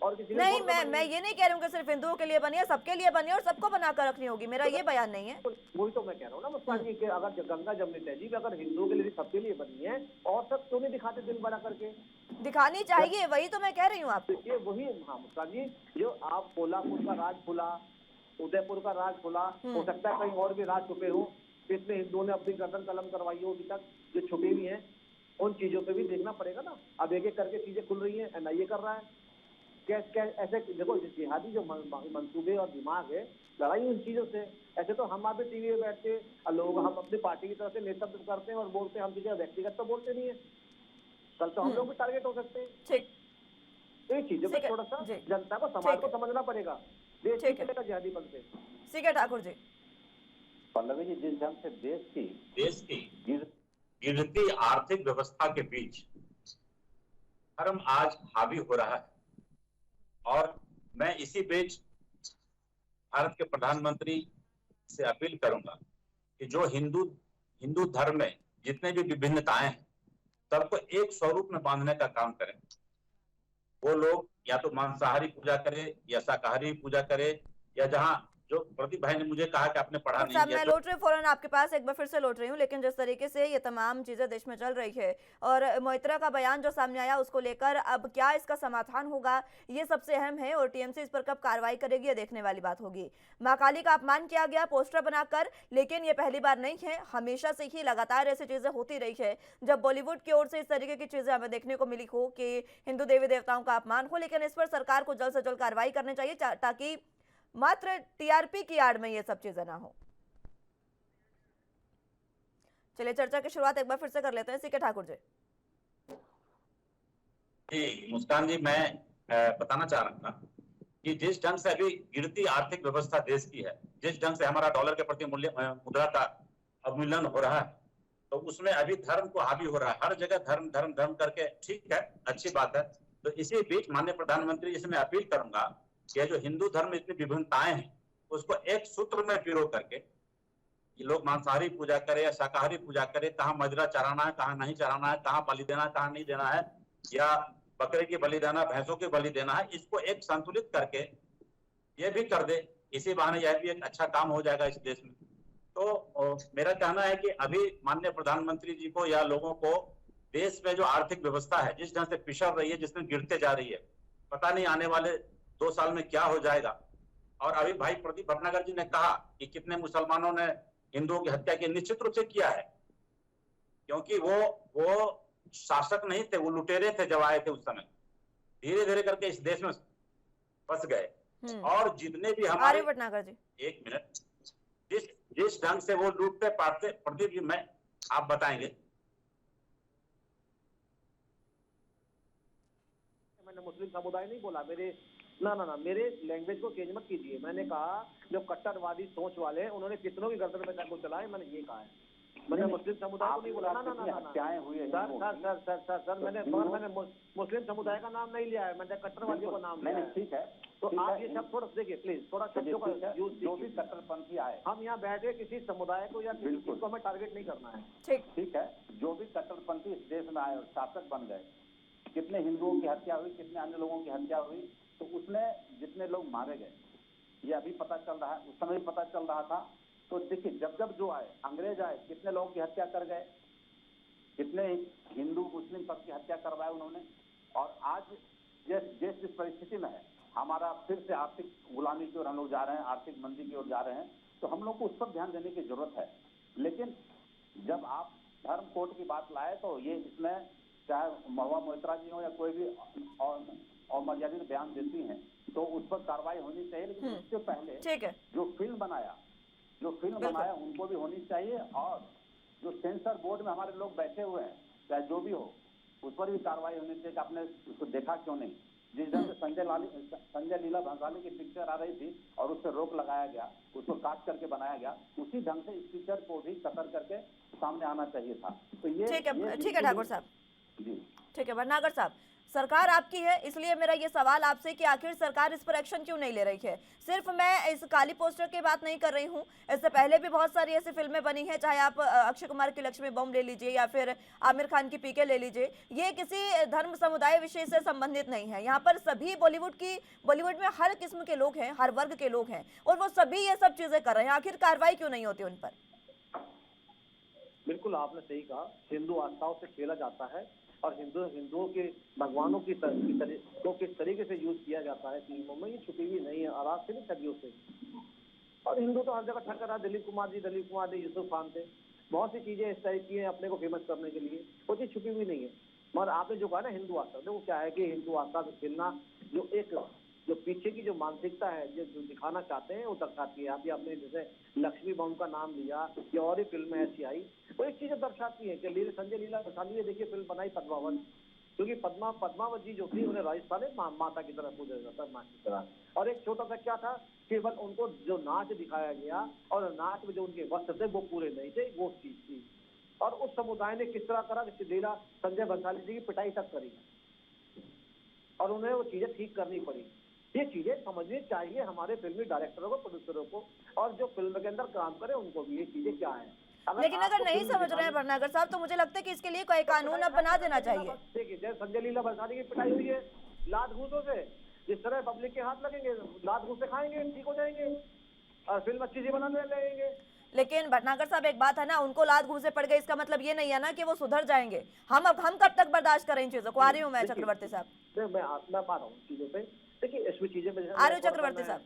और किसी नहीं, मैं ये नहीं कह रही हूँ कि सिर्फ हिंदुओं के लिए बनी है, सबके लिए बनी है और सबको बनाकर रखनी होगी, मेरा ये बयान नहीं है। वही तो मैं कह रहा हूँ ना मुस्कान जी, कि अगर गंगा जमुनी तहजीब अगर हिंदुओं के लिए सबके लिए बनी है और सब क्यों नहीं दिखाते दिन बना करके? दिखानी चाहिए, वही तो मैं कह रही हूँ आपको। ये वही, हाँ मुस्कान जी, जो आप कोल्हापुर का राज खुला, उदयपुर का राज खुला, हो सकता है कहीं और भी राज छुपे हो, कितने हिंदुओं ने अपनी गर्दन कलम करवाई हो अभी तक जो छुपे हुई हैं, उन चीजों पे भी देखना पड़ेगा ना। अब एक एक करके चीजें खुल रही हैं, एनआईए कर रहा है। क्या ऐसे देखो, जिहादी जो मंसूबे और दिमाग है, लड़ाई उन चीजों से। ऐसे तो हम आप टीवी में बैठते लोग, हम अपनी पार्टी की तरफ से नेतृत्व करते हैं और बोलते हैं, हम चीजें व्यक्तिगत तो बोलते नहीं है। कल तो हम लोग भी टारगेट हो सकते हैं। ठीक, तो ये चीजों पर थोड़ा सा जनता को, समाज को समझना पड़ेगा। देश चलेगा जिहादीपन से। ठीक है ठाकुर जी। पल्लवी जी, जिस ढंग से देश की गिरती आर्थिक व्यवस्था के बीच धर्म आज हावी हो रहा है, और मैं इसी बीच भारत के प्रधानमंत्री से अपील करूंगा कि जो हिंदू धर्म में जितने भी विभिन्नताएं हैं सबको एक स्वरूप में बांधने का काम करें। वो लोग या तो मांसाहारी पूजा करे या शाकाहारी पूजा करे, या जहां जो प्रदीप भाई ने मुझे कहा कि आपने पढ़ा नहीं है, मैं लौट रही फौरन आपके पास, एक बार फिर से लौट रही हूँ, लेकिन जिस तरीके से ये तमाम चीजें देश में चल रही है और मोइत्रा का बयान जो सामने आया उसको लेकर अब क्या इसका समाधान होगा, ये सबसे अहम है। और टीएमसी इस पर कब कार्रवाई करेगी ये देखने वाली बात होगी। मां काली का अपमान किया गया पोस्टर बनाकर, लेकिन ये पहली बार नहीं है, हमेशा से ही लगातार ऐसी चीजें होती रही है। जब बॉलीवुड की ओर से इस तरीके की चीजें हमें देखने को मिली हो कि हिंदू देवी देवताओं का अपमान हो, लेकिन इस पर सरकार को जल्द से जल्द कार्रवाई करनी चाहिए ताकि मात्र टीआरपी की आड़ में ये सब चीजें ना हो। चलिए चर्चा की शुरुआत एक बार फिर से कर लेते हैं सीके ठाकुर जी। जी मुस्कान जी, मैं बताना चाह रहा था कि जिस ढंग से अभी गिरती आर्थिक व्यवस्था देश की है, जिस ढंग से हमारा डॉलर के प्रति मुद्रा का अवमूल्यन हो रहा है, तो उसमें अभी धर्म को हावी हो रहा है। हर जगह धर्म धर्म धर्म करके, ठीक है, अच्छी बात है। तो इसी बीच माननीय प्रधानमंत्री जी से मैं अपील करूंगा कि जो हिंदू धर्म में इतनी विभिन्नताएं हैं उसको एक सूत्र में पिरो करके ये लोग मांसाहारी पूजा करे या शाकाहारी पूजा करे, कहाँ मजरा चराना है, कहाँ नहीं चराना है, कहाँ बलि देना है, कहाँ नहीं देना है, या बकरे की बलि देना, भैंसों की बलि देना है, इसको एक संतुलित करके ये भी कर दे। इसी बहाने यह भी एक अच्छा काम हो जाएगा इस देश में। तो मेरा कहना है कि अभी माननीय प्रधानमंत्री जी को या लोगों को देश में जो आर्थिक व्यवस्था है जिस ढंग से पिछड़ रही है, जिसमें गिरते जा रही है, पता नहीं आने वाले 2 साल में क्या हो जाएगा। और अभी भाई प्रदीप भटनागर जी ने कहा कि कितने मुसलमानों ने हिंदुओं की हत्या की, निश्चित रूप से किया है, क्योंकि वो शासक नहीं थे, वो लुटेरे थे जब आए थे उस समय। धीरे धीरे करके इस देश में फंस गए। और जितने भी हमारे भटनागर जी, एक मिनट, जिस ढंग से वो लूटते पाटते, प्रदीप जी मैं आप बताएंगे। मैंने मुस्लिम समुदाय नहीं बोला, मेरे लैंग्वेज को चेंज मत कीजिए। मैंने कहा जो कट्टरवादी सोच वाले हैं उन्होंने कितनों की गर्दन में चाकू चलाए, मैंने ये कहा है। मैंने मुस्लिम समुदाय को नहीं बोला ना ना ना ना हत्याएं हुई है सर मैंने मुस्लिम समुदाय का नाम नहीं लिया है, मैंने कट्टरवादियों का नाम लिया है। ठीक है, तो आप ये सब थोड़ा देखिए प्लीज, थोड़ा शब्दों का यूज जो भी कट्टरपंथी आए, हम यहाँ बैठे किसी समुदाय को या किसी चीज को हमें टारगेट नहीं करना है। ठीक है, जो भी कट्टरपंथी इस देश में आए और शासक बन गए, कितने हिंदुओं की हत्या हुई, कितने अन्य लोगों की हत्या हुई, तो उसमें जितने लोग मारे गए ये अभी पता चल रहा है, उस समय भी पता चल रहा था। तो देखिए जब जब जो आए, अंग्रेज आए, कितने लोगों की हत्या कर गए, कितने हिंदू मुस्लिम सबकी हत्या करवाए उन्होंने। और आज देश जिस परिस्थिति में है, हमारा फिर से आर्थिक गुलामी की ओर हम लोग जा रहे हैं, आर्थिक मंदी की ओर जा रहे हैं, तो हम लोग को उस पर ध्यान देने की जरूरत है। लेकिन जब आप धर्म कोड की बात लाए तो ये इसमें चाहे महुआ मोइत्रा जी हो या कोई भी और मर्यादित बयान देती हैं तो उस पर कार्रवाई होनी चाहिए। लेकिन उससे पहले जो फिल्म बनाया उनको भी होनी चाहिए, और जो सेंसर बोर्ड में हमारे लोग बैठे हुए हैं, चाहे जो भी हो, उस पर भी कार्रवाई होनी चाहिए कि आपने उसको देखा क्यों नहीं। जिस ढंग से संजय लीला भंसाली की पिक्चर आ रही थी और उस पर रोक लगाया गया, उसको काट करके बनाया गया, उसी ढंग से इस पिक्चर को भी कतर करके सामने आना चाहिए था। तो ये ठीक है ठाकुर साहब जी, ठीक है। भटनागर साहब, सरकार आपकी है, इसलिए मेरा ये सवाल आपसे कि आखिर सरकार इस पर एक्शन क्यों नहीं ले रही है। सिर्फ मैं इस काली पोस्टर की बात नहीं कर रही हूँ, इससे पहले भी बहुत सारी ऐसी फिल्में बनी हैं, चाहे आप अक्षय कुमार की लक्ष्मी बम ले लीजिए या फिर आमिर खान की पीके ले लीजिए। ये किसी धर्म समुदाय विषय से संबंधित नहीं है। यहाँ पर सभी बॉलीवुड में हर किस्म के लोग हैं, हर वर्ग के लोग हैं, और वो सभी ये सब चीजें कर रहे हैं। आखिर कार्रवाई क्यों नहीं होती उन पर? बिल्कुल आपने सही कहा, हिंदू आस्थाओं से खेला जाता है और हिंदुओं के भगवानों की को किस तरीके से यूज किया जाता है फिल्मों में, ये छुपी हुई नहीं है, और आज से नहीं सदियों से। और हिंदू तो हर जगह ठक्कर रहा, दिलीप कुमार जी, यूसुफ खान थे, बहुत सी चीजें इस टाइप की हैं अपने को फेमस करने के लिए, वो चीज छुपी हुई नहीं है। मगर आपने जो कहा ना हिंदू आस्था, देखो क्या है कि हिंदू आस्था से खेलना जो पीछे की जो मानसिकता है, जो दिखाना चाहते हैं वो दर्शाती है। अभी आपने जैसे लक्ष्मी बम का नाम लिया या और ही फिल्में ऐसी आई, वो एक चीज दर्शाती है कि संजय लीला भंसाली ने देखिए फिल्म बनाई पद्मावत, क्योंकि पद्मावत जी जो थी उन्हें राजस्थान में माता की तरह पूजा जाता है, माँ की तरह। और एक छोटा सा क्या था, केवल उनको जो नाच दिखाया गया और नाच में जो उनके वस्त्र थे वो पूरे नहीं थे, वो चीज थी। और उस समुदाय ने किस तरह करा, लीला संजय भंसाली जी की पिटाई तक करी और उन्हें वो चीजें ठीक करनी पड़ी। ये चीजें समझनी चाहिए हमारे फिल्मी डायरेक्टरों को, प्रोड्यूसरों को, और जो फिल्म के अंदर काम करे उनको भी ये चीजें क्या है। लेकिन अगर नहीं समझ रहे हैं भटनागर साहब, तो मुझे लगता है कि इसके लिए कोई कानून अब बना देना चाहिए। देखिए जैसे संजय लीला भंसाली की पिटाई हुई है लात घूसों से, जिस तरह पब्लिक के हाथ लगेंगे, लात घूस से खाएंगे, ठीक हो जाएंगे और फिल्म अच्छी सी बनाने लगेंगे। लेकिन भटनागर साहब एक बात है ना, उनको लात घूसे पड़ गई, इसका मतलब ये नहीं है ना कि वो सुधर जाएंगे। हम कब तक बर्दाश्त करें इन चीजों को? आ रही हूँ मैं चक्रवर्ती साहब, मैं बात हूँ चीजों पे। देखिए इसमें चीजें आ रही हूँ चक्रवर्ती साहब।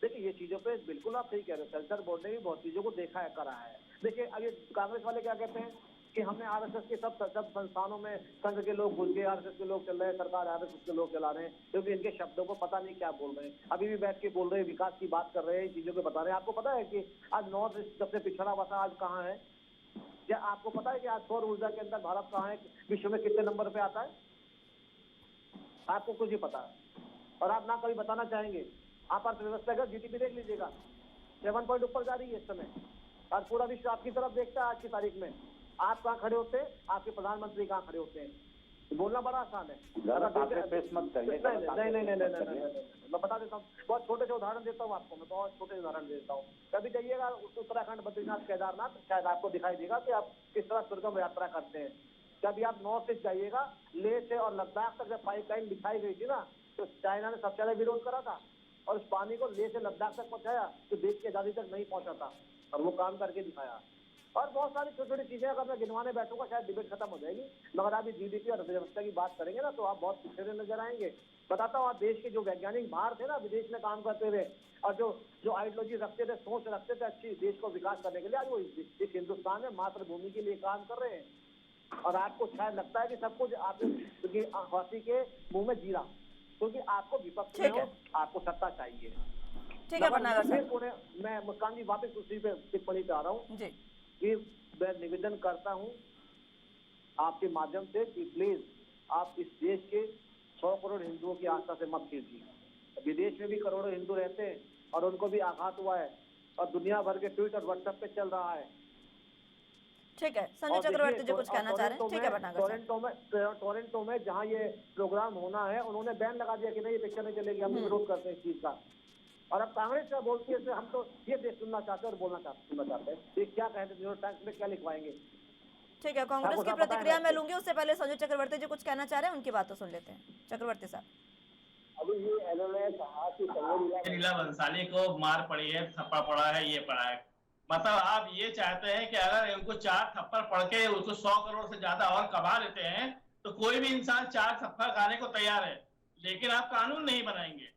देखिए ये चीजों पे बिल्कुल आप सही कह रहे हो, सेंसर बोर्ड ने भी बहुत चीजों को देखा है, करा है। देखिए अभी कांग्रेस वाले क्या कहते हैं कि हमने आरएसएस के सब संस्थानों में संघ के लोग घुस गए, आरएसएस के लोग चल रहे हैं, सरकार आरएसएस के लोग चला रहे हैं, क्योंकि इनके शब्दों को पता नहीं क्या बोल रहे हैं। अभी भी बैठ के बोल रहे हैं, विकास की बात कर रहे हैं, चीजों को बता रहे हैं। आपको पता है कि आज नॉर्थ ईस्ट सबसे पिछड़ा हुआ था, आज कहाँ है? क्या आपको पता है कि आज सौर ऊर्जा के अंदर भारत कहाँ है, विश्व में कितने नंबर पे आता है? आपको कुछ ही पता है और आप ना कभी बताना चाहेंगे। आप अर्थव्यवस्था का जीडीपी देख लीजिएगा, 7 पॉइंट ऊपर जा रही है इस समय, और पूरा विश्व आपकी तरफ देखता है। आज की तारीख में आप कहाँ खड़े होते हैं, आपके प्रधानमंत्री कहाँ खड़े होते हैं? बोलना बड़ा आसान है। नहीं, मैं बता देता हूँ, बहुत छोटे से उदाहरण देता हूँ आपको, मैं बहुत छोटे उदाहरण देता हूँ। कभी जाइएगा उत्तराखंड, बद्रीनाथ, केदारनाथ, शायद आपको दिखाई देगा कि आप किस तरह दुर्गम यात्रा करते हैं। कभी आप नॉर्थ ईस्ट जाइएगा, लेह से और लद्दाख तक जब पाइपलाइन बिछाई गई थी ना, तो चाइना ने सबसे ज्यादा विरोध करा था और उस पानी को लेह से लद्दाख तक पहुंचाया, तो देश की आजादी तक नहीं पहुंचा था, और वो काम करके दिखाया। और बहुत सारी छोटी छोटी चीजें अगर मैं गिनवाने बैठूंगा शायद डिबेट खत्म हो जाएगी, मगर आप जीडीपी और अर्थव्यवस्था की बात करेंगे ना तो आप बहुत पिछड़े नजर आएंगे। बताता हूँ, आप देश के जो वैज्ञानिक बाहर थे ना, विदेश में काम करते थे और जो आइडियोलॉजी रखते थे, सोच रखते थे अच्छी देश को विकास करने के लिए, आज वो इस हिंदुस्तान में मातृभूमि के लिए काम कर रहे हैं। और आपको शायद लगता है कि सब कुछ आपके हंसी के मुंह में जीरा, क्योंकि आपको विपक्ष में हो, आपको सत्ता चाहिए। ठीक है भटनागर साहब, मैं मुस्कान जी वापस उसी पे टिप्पणी पे आ रहा हूँ कि मैं निवेदन करता हूँ आपके माध्यम से कि प्लीज आप इस देश के 100 करोड़ हिंदुओं की आस्था से मत कीजिए। विदेश में भी करोड़ों हिंदू रहते हैं और उनको भी आघात हुआ है, और दुनिया भर के ट्वीट और व्हाट्सएप पे चल रहा है। ठीक है, संजय चक्रवर्ती जी कुछ कहना चाह रहे हैं? ठीक है भटनागर साहब। टोरंटो में जहाँ ये प्रोग्राम होना है, उन्होंने बैन लगा दिया कि नहीं, ये पिक्चर नहीं चलेगी, हम विरोध करते हैं इस चीज का। और अब कांग्रेस क्या बोलती है, हम तो ये देश सुनना चाहते हैं और सुनना चाहते हैं, ये क्या कहते हैं, न्यूयॉर्क टाइम्स में क्या लिखवाएंगे। ठीक है, कांग्रेस की प्रतिक्रिया मैं लूंगी, उससे पहले संजय चक्रवर्ती जी कुछ कहना चाह रहे हैं, उनकी बात तो सुन लेते हैं। चक्रवर्ती साहब, अभी ये इन्होंने कहा कि लीला भंसाली को मार पड़ी है, थप्पड़ पड़ा है, ये पड़ा है, मतलब आप ये चाहते हैं कि अगर उनको 4 थप्पड़ पड़ के उसको 100 करोड़ से ज्यादा और कमा लेते हैं तो कोई भी इंसान 4 थप्पड़ खाने को तैयार है, लेकिन आप कानून नहीं बनाएंगे,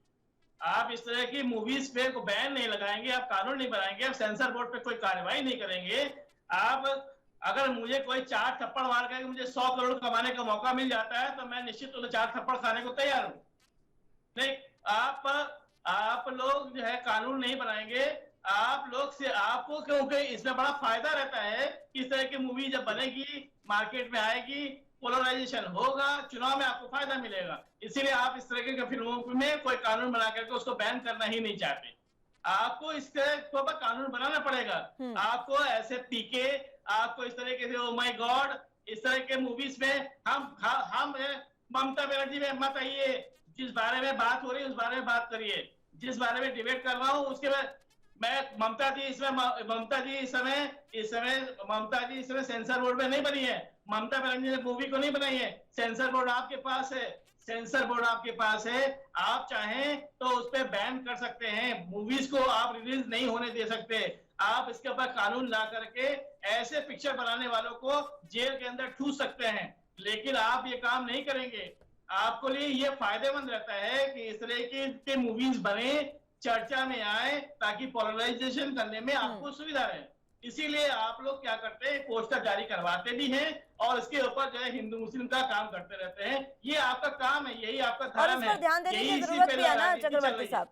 आप इस तरह की मूवीज पे को बैन नहीं लगाएंगे, आप कानून नहीं बनाएंगे, आप सेंसर बोर्ड पे कोई कार्रवाई नहीं करेंगे। आप अगर मुझे कोई 4 थप्पड़ मार के मुझे 100 करोड़ कमाने का मौका मिल जाता है तो मैं निश्चित तौर पर 4 थप्पड़ खाने को तैयार हूँ। नहीं, आप लोग जो है कानून नहीं बनाएंगे, आप लोग से आपको, क्योंकि इसमें बड़ा फायदा रहता है कि इस तरह की मूवी जब बनेगी, मार्केट में आएगी, पोलराइजेशन होगा, चुनाव में आपको फायदा मिलेगा, इसीलिए आप इस तरह की फिल्मों में कोई कानून बना करके उसको बैन करना ही नहीं चाहते। आपको इस तरह पर कानून बनाना पड़ेगा, आपको ऐसे पीके, आपको इस तरह के ओ माय गॉड, इस तरह के मूवीज में हम ममता बनर्जी में मत आइए, जिस बारे में बात हो रही है उस बारे में बात करिए, जिस बारे में डिबेट कर रहा हूँ उसके बाद मैं ममता जी इस समय सेंसर बोर्ड में नहीं बनी है, ममता बनर्जी ने मूवी को नहीं बनाई है, सेंसर बोर्ड आपके पास है, सेंसर बोर्ड आपके पास है, आप चाहें तो उस पर बैन कर सकते हैं, मूवीज को आप रिलीज नहीं होने दे सकते, आप इसके ऊपर कानून ला करके ऐसे पिक्चर बनाने वालों को जेल के अंदर ठूस सकते हैं, लेकिन आप ये काम नहीं करेंगे। आपको लिए ये फायदेमंद रहता है कि इस तरह के मूवीज बने, चर्चा में आए, ताकि पोलराइजेशन करने में आपको सुविधा रहे, इसीलिए आप लोग क्या करते हैं, पोस्टर जारी करवाते भी हैं और इसके ऊपर जो है हिंदू मुस्लिम का काम करते रहते हैं, ये आपका काम है, यही आपका धर्म है, ध्यान देने की जरूरत भी है ना चक्रवर्ती साहब,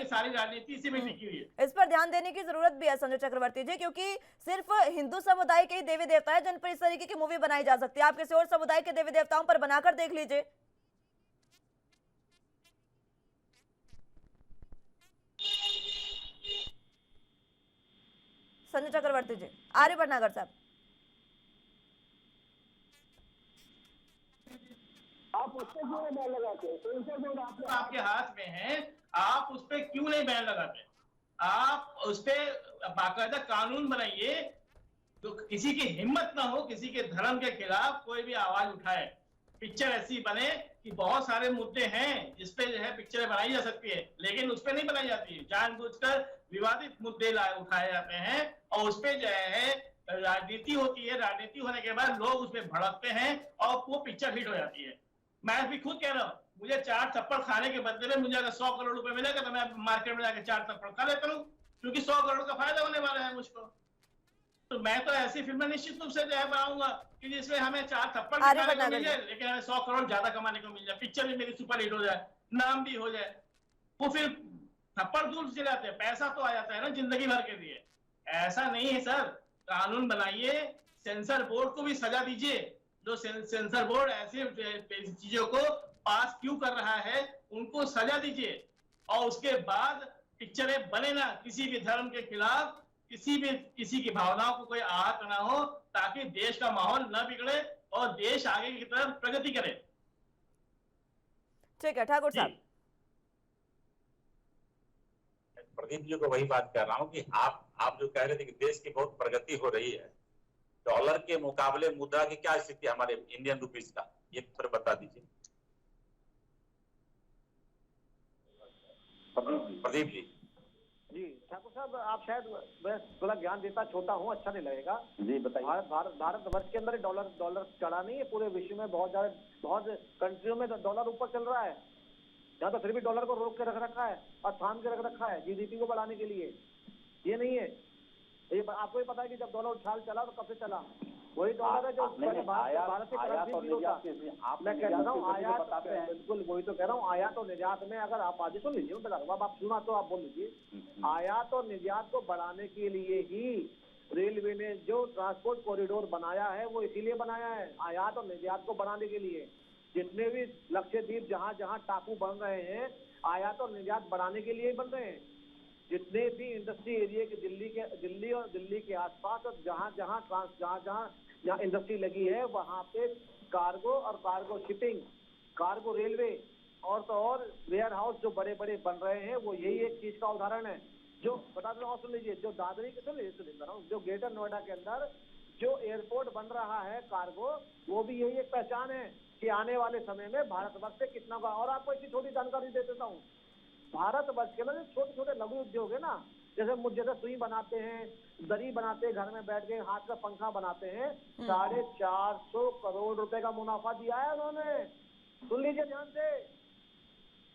सारी राजनीति इसी में टिकी हुई है। इस पर ध्यान देने की जरूरत भी है संजय चक्रवर्ती जी, क्योंकि सिर्फ हिंदू समुदाय के ही देवी देवता है जिन पर इस तरीके की मूवी बनाई जा सकती है, आप किसी और समुदाय के देवी देवताओं पर बनाकर देख लीजिए। संजय चक्रवर्ती जी, आर्य भटनागर साहब, आप उस पर क्यों नहीं बैन लगाते? सेंसर बोर्ड आपके हाथ में है, आप उस पर क्यों नहीं बैन लगाते? आप उस पर बाकायदा कानून बनाइए, तो किसी की हिम्मत ना हो किसी के धर्म के खिलाफ कोई भी आवाज उठाए, पिक्चर ऐसी बने कि बहुत सारे मुद्दे हैं जिसपे जो है पिक्चरें बनाई जा सकती है, लेकिन उस पर नहीं बनाई जाती है, जानबूझकर विवादित मुद्दे उठाए जाते हैं और उस पर जो है राजनीति होती है, राजनीति होने के बाद लोग उस पर भड़कते हैं और वो पिक्चर हिट हो जाती है। मैं भी खुद कह रहा हूँ, मुझे 4 थप्पड़ खाने के बदले में मुझे अगर 100 करोड़ रुपए मिलेगा तो मैं मार्केट में जाकर 4 थप्पड़ खा लेता हूँ, क्योंकि 100 करोड़ का फायदा होने वाला है मुझको। तो मैं तो ऐसी फिल्में निश्चित रूप से जो है बनाऊंगा कि जिसमें हमें 4 थप्पड़ भी खाने को मिल जाए, लेकिन हमें 100 करोड़ ज्यादा कमाने को मिल जाए, पिक्चर भी मेरी सुपर हिट हो जाए, नाम भी हो जाए, वो फिर थप्पड़ दूर से जाते हैं, पैसा तो आ जाता है ना जिंदगी भर के लिए। ऐसा नहीं है सर, कानून बनाइए, सेंसर बोर्ड को भी सजा दीजिए, जो सेंसर बोर्ड ऐसी चीजों को पास क्यों कर रहा है उनको सजा दीजिए, और उसके बाद पिक्चरें बने ना किसी भी धर्म के खिलाफ, किसी की भावनाओं को कोई आहत ना हो, ताकि देश का माहौल न बिगड़े और देश आगे की तरफ प्रगति करे। ठीक है ठाकुर साहब। प्रदीप जी को वही बात कर रहा हूँ कि आप जो कह रहे थे कि देश की बहुत प्रगति हो रही है, डॉलर के मुकाबले मुद्रा की क्या स्थिति है हमारे इंडियन रुपीस का, ये पर बता दीजिए प्रदीप जी। जी ठाकुर साहब, आप शायद मैं थोड़ा ज्ञान देता छोटा हूँ, अच्छा नहीं लगेगा जी बताइए। भारत वर्ष के अंदर डॉलर चढ़ा नहीं है, पूरे विश्व में बहुत कंट्रियों में डॉलर ऊपर चल रहा है, यहाँ तो फिर भी डॉलर को रोक के रख रखा है और थाम के रख रखा है जीडीपी को बढ़ाने के लिए। ये नहीं है, ये आपको ही पता है कि जब डॉलर उछाल चला तो कब से चला, वही डॉलर है जो भारत के मैं कह रहा हूँ आयात, बिल्कुल वही तो कह रहा हूँ, आयात और निर्यात में अगर आप आगे सुन लीजिए, बता रहा हूँ, आप सुना तो आप बोल लीजिए। आयात और निर्यात को बढ़ाने के लिए ही रेलवे ने जो ट्रांसपोर्ट कॉरिडोर बनाया है वो इसीलिए बनाया है, आयात और निर्यात को बढ़ाने के लिए। जितने भी लक्षद्वीप जहाँ जहाँ टापू बन रहे हैं आयात और निर्यात बढ़ाने के लिए बन रहे हैं, जितने भी इंडस्ट्री एरिया के दिल्ली और दिल्ली के आसपास और जहाँ इंडस्ट्री लगी है वहां पे कार्गो और कार्गो शिपिंग, कार्गो रेलवे और तो और वेयर हाउस जो बड़े बड़े बन रहे हैं वो यही एक चीज का उदाहरण है। जो बता दो, सुन लीजिए, जो दादरी के जो ग्रेटर नोएडा के अंदर जो एयरपोर्ट बन रहा है कार्गो, वो भी यही एक पहचान है कि आने वाले समय में भारतवर्ष से कितना का। और आपको इतनी छोटी जानकारी दे देता हूँ, भारतवर्ष के अंदर छोटे छोटे लघु उद्योग है ना, जैसे सुई बनाते हैं, दरी बनाते हैं, घर में बैठ के हाथ का पंखा बनाते हैं, 450 करोड़ रुपए का मुनाफा दिया है उन्होंने। सुन लीजिए ध्यान से,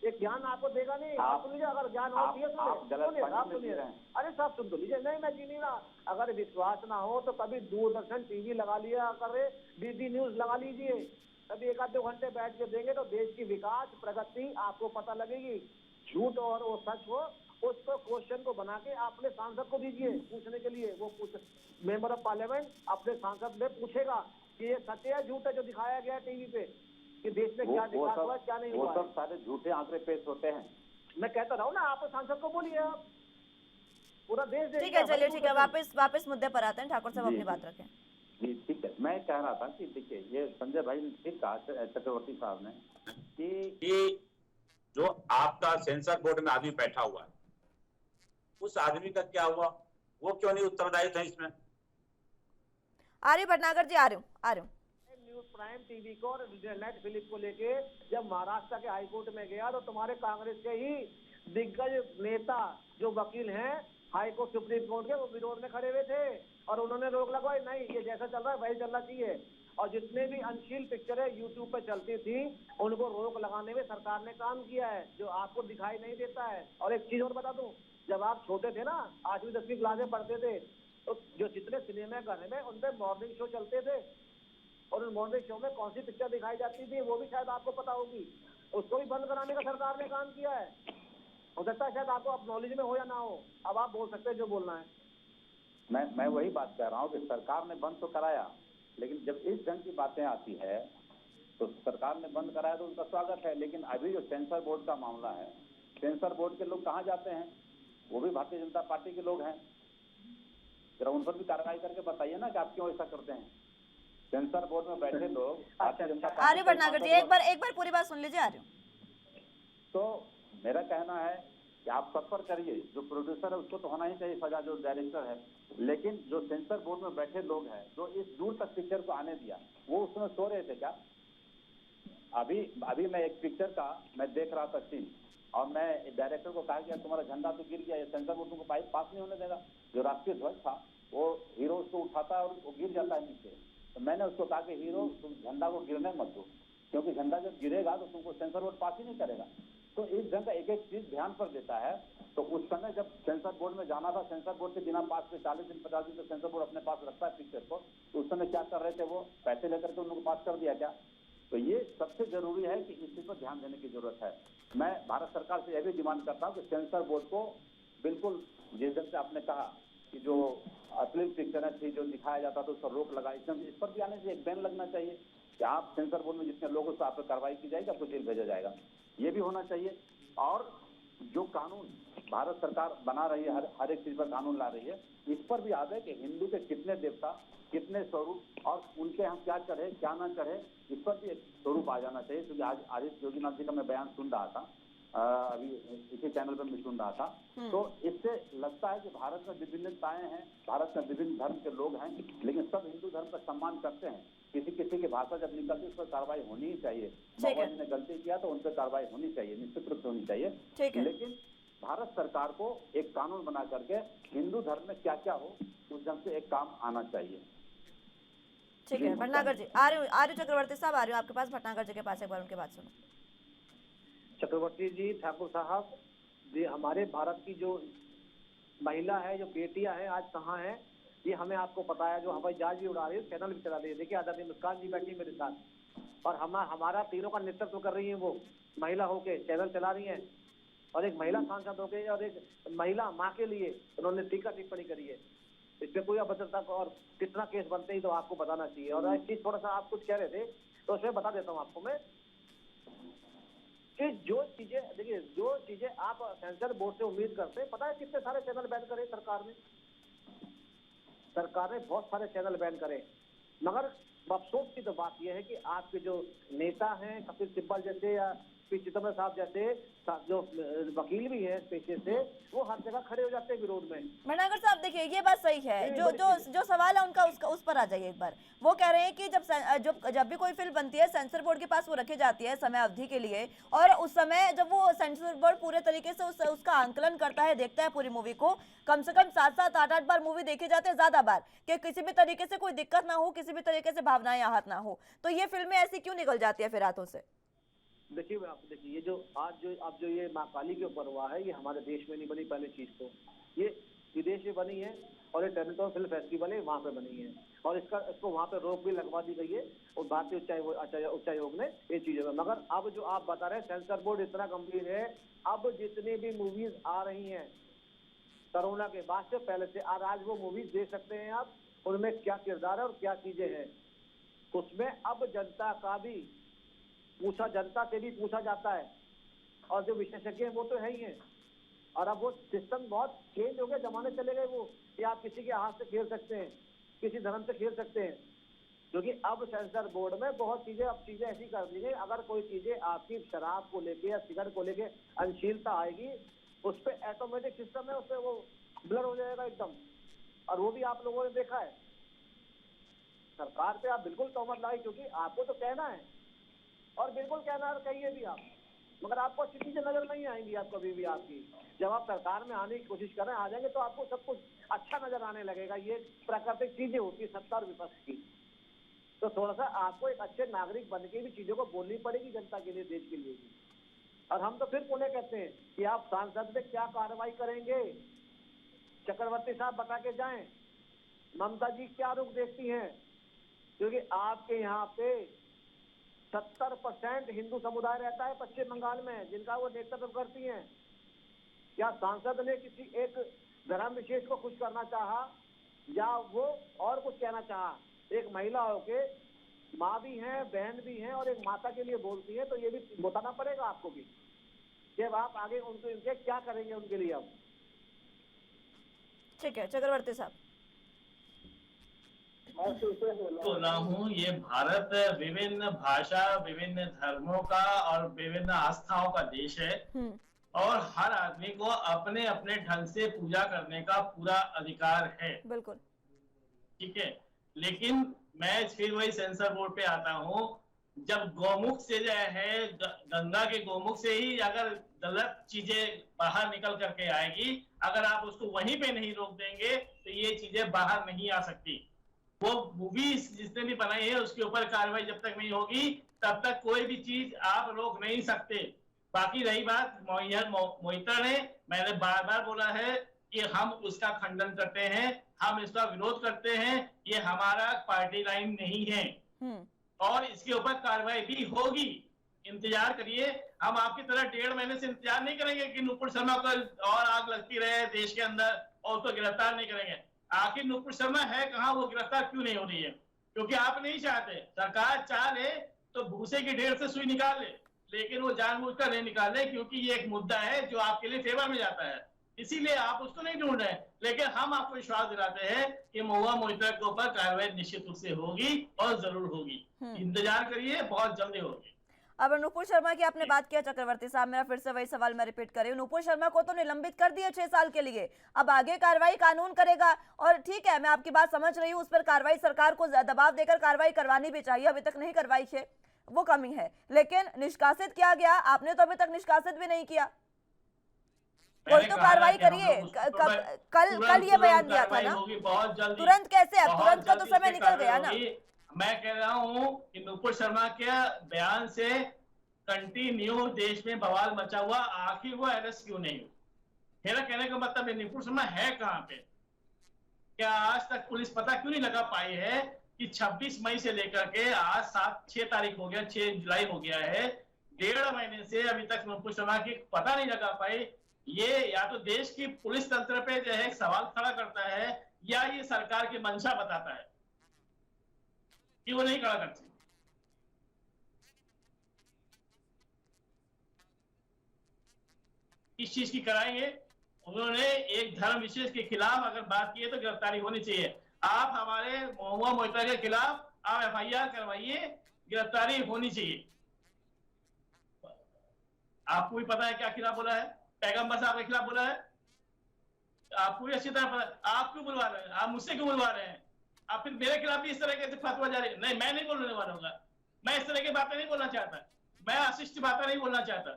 एक ज्ञान आपको देगा नहीं, आप सुन लीजिए, अगर ज्ञान होती है सुनिए। अरे साहब सुन तो लीजिए, नहीं मैं जी नहीं रहा, अगर विश्वास ना हो तो कभी दूरदर्शन टीवी लगा लिया करे, डीडी न्यूज लगा लीजिए, कभी 1-2 घंटे बैठ के देंगे तो देश की विकास प्रगति आपको पता लगेगी। झूठ और वो सच हो, उसको क्वेश्चन को बना के अपने सांसद को दीजिए पूछने के लिए, वो मेंबर ऑफ पार्लियामेंट अपने सांसद में पूछेगा कि ये सत्य है झूठ है जो दिखाया गया टीवी पे, कि देश में क्या विकास हुआ क्या नहीं हुआ। वो सब सारे झूठे आंकड़े पेश होते हैं। मैं कहता रहा हूँ ना, आप सांसद को बोलिए, आप पूरा देश। ठीक है, चलिए ठीक है, वापस मुद्दे पर आते हैं। ठाकुर साहब अपनी बात रखें। जी ठीक है, मैं कह रहा था कि देखिए ये संजय भाई ने ठीक कहा, चक्रवर्ती साहब ने, कि जो आपका सेंसर बोर्ड में आदमी बैठा हुआ है, उस आदमी का क्या हुआ, वो क्यों नहीं उत्तरदायी थे इसमें? आर्य भटनागर जी, आ रहे हूँ। न्यूज प्राइम टीवी को और नेट फिलिप को लेके जब महाराष्ट्र के हाईकोर्ट में गया तो तुम्हारे कांग्रेस के ही दिग्गज नेता जो वकील हैं हाईकोर्ट सुप्रीम कोर्ट के, वो विरोध में खड़े हुए थे और उन्होंने रोक लगवाई, नहीं ये जैसा चल रहा है वही चलना चाहिए। और जितने भी अश्लील पिक्चरें यूट्यूब पर चलती थी उनको रोक लगाने में सरकार ने काम किया है, जो आपको दिखाई नहीं देता है। और एक चीज और बता दूं, जब आप छोटे थे ना, 8वीं 10वीं क्लास में पढ़ते थे, तो जो जितने सिनेमा घर में उन पे मॉर्निंग शो चलते थे और उन मॉर्निंग शो में कौन सी पिक्चर दिखाई जाती थी वो भी शायद आपको पता होगी, उसको भी बंद कराने का सरकार ने काम किया है। हो सकता है शायद आपको अब नॉलेज में हो या ना हो, अब आप बोल सकते हैं जो बोलना है। मैं वही बात कह रहा हूँ कि सरकार ने बंद तो कराया, लेकिन जब इस ढंग की बातें आती है तो सरकार ने बंद कराया तो उनका स्वागत है। लेकिन अभी जो सेंसर बोर्ड का मामला है, सेंसर बोर्ड के लोग कहाँ जाते हैं? वो भी भारतीय जनता पार्टी के लोग हैं। जरा उन पर भी कार्रवाई करके बताइए ना कि आप क्यों ऐसा करते हैं। सेंसर बोर्ड में बैठे लोग भारतीय जनता पार्टी। आर्य भटनागर जी, एक बार पूरी बात सुन लीजिए। आर्य, तो मेरा कहना है कि आप सफर करिए, जो प्रोड्यूसर है उसको तो होना ही चाहिए सजा, जो डायरेक्टर है, लेकिन जो सेंसर बोर्ड में बैठे लोग हैं जो इस दूर तक पिक्चर को आने दिया, वो उसमें सो रहे थे क्या? अभी मैं एक पिक्चर का मैं देख रहा था सीन, और मैं डायरेक्टर को कहा गया तुम्हारा झंडा तो गिर गया, ये सेंसर बोर्ड तुमको पास नहीं होने देगा। जो राष्ट्रीय ध्वज था वो हीरो उसको उठाता है और वो गिर जाता है नीचे। तो मैंने उसको कहा कि हीरो तुम झंडा को गिरने मत दो, क्योंकि झंडा जब गिरेगा तो तुमको सेंसर बोर्ड पास ही नहीं करेगा। तो इस ढंग का एक चीज ध्यान पर देता है। तो उस समय जब सेंसर बोर्ड में जाना था, सेंसर बोर्ड के बिना पास पे 40 दिन 50 दिन तो सेंसर बोर्ड अपने पास रखता है पिक्चर को, तो उस समय क्या कर रहे थे? वो पैसे लेकर के उनको पास कर दिया क्या? तो ये सबसे जरूरी है कि इस चीज पर ध्यान देने की जरूरत है। मैं भारत सरकार से यह भी डिमांड करता हूँ कि सेंसर बोर्ड को बिल्कुल, जिस ढंग से आपने कहा कि जो अश्लील पिक्चरें थी जो दिखाया जाता था उस पर रोक लगाई, इस पर भी आने से एक बैन लगना चाहिए कि आप सेंसर बोर्ड में जितने लोगों से आप पर कार्रवाई की जाएगी, आपको जेल भेजा जाएगा, ये भी होना चाहिए। और जो कानून भारत सरकार बना रही है, हर एक चीज पर कानून ला रही है, इस पर भी याद है कि हिंदू के कितने देवता, कितने स्वरूप और उनके हम क्या चढ़े क्या ना चढ़े, इस पर भी एक स्वरूप आ जाना चाहिए। क्योंकि आज आदित्य योगीनाथ जी का मैं बयान सुन रहा था, अभी इसी चैनल पर मैं सुन रहा था, तो इससे लगता है कि भारत में विभिन्नताएं हैं, भारत में विभिन्न धर्म के लोग हैं, लेकिन सब हिंदू धर्म का सम्मान करते हैं। किसी की भाषा जब निकलती है उस पर कार्रवाई होनी ही चाहिए। बाबा जी ने गलती किया तो उन पर कार्रवाई होनी चाहिए, निश्चित रूप से होनी चाहिए। लेकिन भारत सरकार को एक कानून बना करके हिंदू धर्म में क्या क्या हो उस ढंग से एक काम आना चाहिए। ठीक है भटनागर जी, आर्य चक्रवर्ती साहब आ रहे हो आपके पास, भटनागर जी के पास एक बार उनके बात सुनो। चक्रवर्ती जी, ठाकुर साहब जी, हमारे भारत की जो महिला है, जो बेटियां हैं, आज कहाँ है ये हमें आपको पता है। जो हवाई जहाज भी उड़ा रही है, चैनल भी चला रही है। देखिए आदरणीय मुस्कान जी बैठी मेरे साथ, और हमारा तीनों का नेतृत्व कर रही है, वो महिला होके चैनल चला रही है, और एक महिला सांसद होके और एक महिला माँ के लिए उन्होंने टीका टिप्पणी करी है। इसमें कोई अभद्रता और कितना केस बनते ही तो आपको बताना चाहिए। और एक चीज थोड़ा सा आप कुछ कह रहे थे तो उसमें बता देता हूँ आपको मैं, कि जो चीजें देखिए, जो चीजें आप आप सेंसर बोर्ड से उम्मीद करते हैं, पता है कितने सारे चैनल बैन करे सरकार ने? सरकार ने बहुत सारे चैनल बैन करे, मगर अफसोस की तो बात यह है कि आपके जो नेता हैं कपिल सिब्बल जैसे या पी चिदम्बरम साहब जैसे जो वकील भी है पेशे से, वो हर जगह खड़े हो जाते हैं विरोध में। भटनागर साहब देखिए, ये बात सही है, जो सवाल है उनका उस पर आ जाइए एक बार। वो कह रहे हैं कि जब भी कोई फिल्म बनती है सेंसर बोर्ड के पास वो रखी जाती है समय अवधि के लिए, और उस समय जब वो सेंसर बोर्ड पूरे तरीके से उसका आंकलन करता है, देखता है पूरी मूवी को, कम से कम 7-7, 8-8 बार मूवी देखे जाते हैं, ज्यादा बार, कि किसी भी तरीके से कोई दिक्कत ना हो, किसी भी तरीके से भावनाएं आहत ना हो, तो ये फिल्में ऐसी क्यों निकल जाती है फिर हाथों से? देखिए आप देखिए, ये जो अब जो ये माँ काली के ऊपर हुआ है, ये हमारे देश में नहीं बनी पहले चीज, तो ये विदेश में बनी है और ये टोरंटो फिल्म फेस्टिवल है वहाँ पे बनी है, और इसको वहाँ पे रोक भी लगवा दी गई है और भारतीय उच्चायोग ने इन चीजों में। मगर अब जो आप बता रहे हैं सेंसर बोर्ड इतना गंभीर है, अब जितनी भी मूवीज आ रही हैं कोरोना के बाद से पहले से आज वो मूवीज देख सकते हैं आप, उनमें क्या किरदार है और क्या चीजें हैं, उसमें अब जनता से भी पूछा जाता है, और जो विशेषज्ञ हैं वो तो है ही हैं, और अब वो सिस्टम बहुत चेंज हो गया, जमाने चले गए वो कि आप किसी के हाथ से खेल सकते हैं, किसी धर्म से खेल सकते हैं, क्योंकि अब सेंसर बोर्ड में बहुत चीजें ऐसी कर दी गई, अगर कोई चीजें आपकी शराब को लेके या सिगरेट को लेके अश्लीलता आएगी, उस पर ऑटोमेटिक सिस्टम है, उस पर वो ब्लर हो जाएगा एकदम, और वो भी आप लोगों ने देखा है। सरकार पे आप बिल्कुल तोहमत लगाई, क्योंकि आपको तो कहना है और बिल्कुल कहना है, कहिए भी आप, मगर आपको अच्छी चीजें नजर नहीं आएंगी आप कभी भी। आपकी जब आप सरकार में आने की कोशिश कर रहे हैं, आ जाएंगे तो आपको सब कुछ अच्छा नजर आने लगेगा। ये प्राकृतिक चीजें होती है सत्ता और विपक्ष की, तो थोड़ा सा आपको एक अच्छे नागरिक बन के भी चीजों को बोलनी पड़ेगी जनता के लिए, देश के लिए भी। और हम तो फिर पुणे कहते हैं कि आप सांसद में क्या कार्रवाई करेंगे, चक्रवर्ती साहब बता के जाएं, ममता जी क्या रुख देखती हैं, क्योंकि आपके यहाँ पे 70% हिंदू समुदाय रहता है पश्चिम बंगाल में, जिनका वो नेतृत्व करती हैं। क्या सांसद ने किसी एक धर्म विशेष को खुश करना चाहा, या वो और कुछ कहना चाहा? एक महिला होके माँ भी हैं, बहन भी हैं, और एक माता के लिए बोलती है, तो ये भी बताना पड़ेगा आपको भी, जब आप आगे उनके क्या करेंगे उनके लिए। अब ठीक है चक्रवर्ती साहब। तो ना हूँ, ये भारत विभिन्न भाषा, विभिन्न धर्मों का और विभिन्न आस्थाओं का देश है, और हर आदमी को अपने अपने ढंग से पूजा करने का पूरा अधिकार है। बिल्कुल ठीक है, लेकिन मैं फिर वही सेंसर बोर्ड पे आता हूँ, जब गौमुख से जो है, गंगा के गौमुख से ही अगर गलत चीजें बाहर निकल करके आएगी, अगर आप उसको वहीं पे नहीं रोक देंगे तो ये चीजें बाहर नहीं आ सकती। वो मूवी जिसने भी बनाई है उसके ऊपर कार्रवाई जब तक नहीं होगी तब तक कोई भी चीज आप रोक नहीं सकते। बाकी रही बात मोहितर ने, मैंने बार बार बोला है कि हम उसका खंडन करते हैं, हम इसका विरोध करते हैं, ये हमारा पार्टी लाइन नहीं है, और इसके ऊपर कार्रवाई भी होगी। इंतजार करिए, हम आपकी तरह 1.5 महीने से इंतजार नहीं करेंगे कि नुपुर शर्मा को और आग लगती रहे देश के अंदर और उसको गिरफ्तार नहीं करेंगे। आखिर नुपुर शर्मा है कहाँ, वो गिरफ्तार क्यों नहीं हो रही है? क्योंकि आप नहीं चाहते। सरकार चाह ले तो भूसे की ढेर से सुई निकाल ले, लेकिन वो जानबूझकर नहीं निकाल ले, क्योंकि ये एक मुद्दा है जो आपके लिए फेवर में जाता है, इसीलिए आप उसको नहीं ढूंढ रहे। लेकिन हम आपको विश्वास दिलाते हैं कि महुआ मोहितर के ऊपर कार्रवाई निश्चित रूप से होगी और जरूर होगी। इंतजार करिए, बहुत जल्दी होगी। अब नुपुर शर्मा की आपने बात किया चक्रवर्ती साहब, मेरा फिर से वही सवाल मैं रिपीट कर रही हूँ। नुपुर शर्मा को तो निलंबित कर दिया 6 साल के लिए, अब आगे कार्रवाई कानून करेगा, और ठीक है मैं आपकी बात समझ रही हूँ, उस पर कार्रवाई सरकार को दबाव देकर कार्रवाई करवानी भी चाहिए, अभी तक नहीं करवाई है, वो कमी है, लेकिन निष्कासित किया गया, आपने तो अभी तक निष्कासित भी नहीं किया, कोई तो कार्रवाई करिए। कल ये बयान दिया था ना, तुरंत कैसे? अब तुरंत का तो समय निकल गया ना। मैं कह रहा हूँ कि नुपुर शर्मा के बयान से कंटिन्यू देश में बवाल मचा हुआ, आखिर वो अरेस्ट क्यों नहीं हुआ? मेरा कहने का मतलब है नुपुर शर्मा है कहाँ पे? क्या आज तक पुलिस पता क्यों नहीं लगा पाई है कि 26 मई से लेकर के आज 6 तारीख हो गया, 6 जुलाई हो गया है, 1.5 महीने से अभी तक नुपुर शर्मा की पता नहीं लगा पाई। ये या तो देश की पुलिस तंत्र पे जो है सवाल खड़ा करता है, या ये सरकार की मंशा बताता है कि वो नहीं खड़ा करती। इस चीज की कराएंगे। उन्होंने एक धर्म विशेष के खिलाफ अगर बात की है तो गिरफ्तारी होनी चाहिए। आप हमारे महुआ मोहित्रा के खिलाफ आप FIR करवाइए, गिरफ्तारी होनी चाहिए। आपको भी पता है क्या खिलाफ बोला है, पैगंबर साहब के खिलाफ बोला है, आपको भी अच्छी तरह पता। आप क्यों बुलवा रहे हैं, आप मुझसे क्यों बुलवा रहे हैं? आप फिर मेरे खिलाफ भी इस तरह के फतवा जारी, नहीं मैं नहीं बोलने वाला हूँ, मैं इस तरह की बातें नहीं बोलना चाहता, मैं अशिष्ट बातें नहीं बोलना चाहता,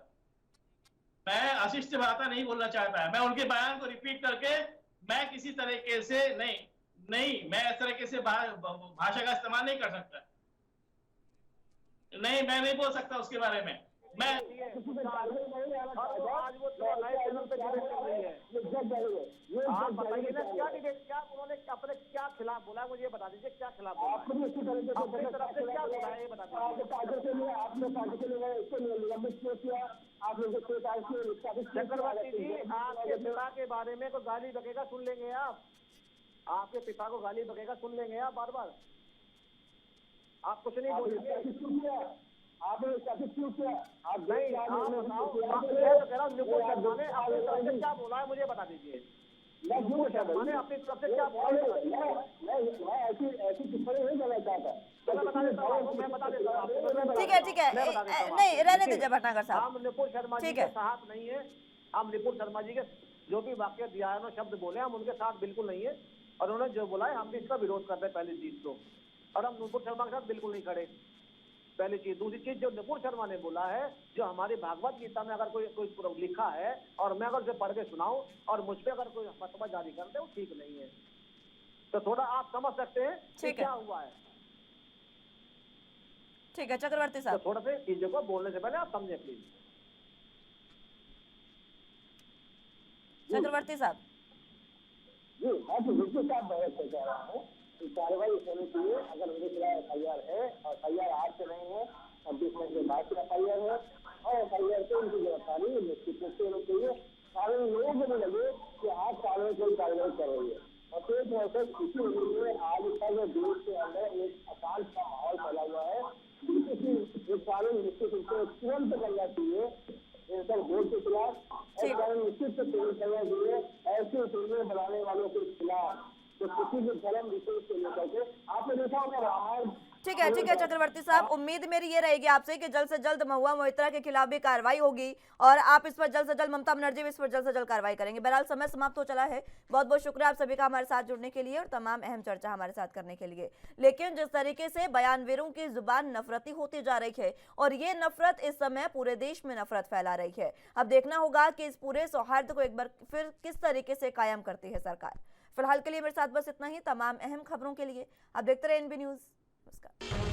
मैं अशिष्ट बातें नहीं बोलना चाहता है। मैं उनके बयान को रिपीट करके मैं किसी तरीके से नहीं मैं इस तरीके से भाषा का इस्तेमाल नहीं कर सकता, नहीं मैं नहीं बोल सकता उसके बारे में। मैं आज वो लाइव चैनल पे डिबेट चल रही है, आप बताइए ना क्या डिबेट, क्या उन्होंने अपने क्या खिलाफ बोला, मुझे बता दीजिए क्या खिलाफ बोला, अपनी तरफ से क्या बोला है ये बता दीजिए। चक्रवर्ती जी, आपके पिता के बारे में कोई गाली बकेगा सुन लेंगे आप, आपके पिता को गाली बकेगा सुन लेंगे आप बार बार, आप कुछ नहीं बोलेंगे। आपने क्यों किया? आप नहीं, आप बताओ, मैं तो कह रहा हूँ नुपुर शर्मा ने अपनी तरफ से क्या बोला है मुझे बता दीजिए। नुपुर शर्मा ने अपनी तरफ से क्या बोला है? ऐसी टिप्पणी नहीं करना चाहता, मैं बता देता हूँ, मैं बता देता हूँ आपको। ठीक है नहीं रहने दीजिए भटनागर साहब। हम नुपुर शर्मा जी के साथ नहीं है, हम नुपुर शर्मा जी के जो भी वाक्य दिया है शब्द बोले हम उनके साथ बिल्कुल नहीं है, और उन्होंने जो बोला है हम भी इसका विरोध कर रहे हैं पहली चीज तो, और हम नुपुर शर्मा के साथ बिल्कुल नहीं खड़े, पहली चीज। दूसरी चीज जो नुपुर शर्मा ने बोला है, जो हमारी भागवत गीता में अगर कोई लिखा है और मैं अगर उसे पढ़ के सुनाऊं और मुझ पे अगर कोई फतवा जारी कर दे वो ठीक नहीं है, तो थोड़ा आप समझ सकते हैं कि क्या हुआ है। ठीक है चक्रवर्ती साहब, तो थोड़ा से चीजों को बोलने से पहले आप समझे प्लीज। चक्रवर्ती साहब जी मैं तो बिल्कुल साफ बहस कर रहा हूँ, कार्रवाई होनी चाहिए। अगर मेरे खिलाफ FIR है और FIR आज से नहीं है, 26 मई के बाद से FIR है, और FIR से उनकी गिरफ्तारी निश्चित रूप से होनी चाहिए। कारण लोगों को नहीं लगे कि आप कार्रवाई कोई कार्रवाई करेंगे, और तो एक मौसम इसी लिए आज का जो देश के अंदर एक अशांत का माहौल फैला हुआ है, एक कानून निश्चित रूप से तुरंत करना चाहिए बोर्ड के खिलाफ, और कानून निश्चित से करना चाहिए ऐसी फिल्में बनाने वालों के खिलाफ, तो किसी भी धर्म विशेष को लेकर के आपने देखा होगा रामायण। ठीक है चक्रवर्ती साहब, उम्मीद मेरी ये रहेगी आपसे कि जल्द से जल्द महुआ मोहित्रा के खिलाफ भी कार्रवाई होगी और आप इस पर जल्द से जल्द, ममता बनर्जी भी इस पर जल्द से जल्द कार्रवाई करेंगे। बहरहाल समय समाप्त हो चला है, बहुत बहुत शुक्रिया आप सभी का हमारे साथ जुड़ने के लिए और तमाम अहम चर्चा हमारे साथ करने के लिए। लेकिन जिस तरीके से बयानवीरों की जुबान नफरती होती जा रही है और ये नफरत इस समय पूरे देश में नफरत फैला रही है, अब देखना होगा कि इस पूरे सौहार्द को एक बार फिर किस तरीके से कायम करती है सरकार। फिलहाल के लिए मेरे साथ बस इतना ही। तमाम अहम खबरों के लिए आप देखते रहे NB न्यूज। नमस्कार।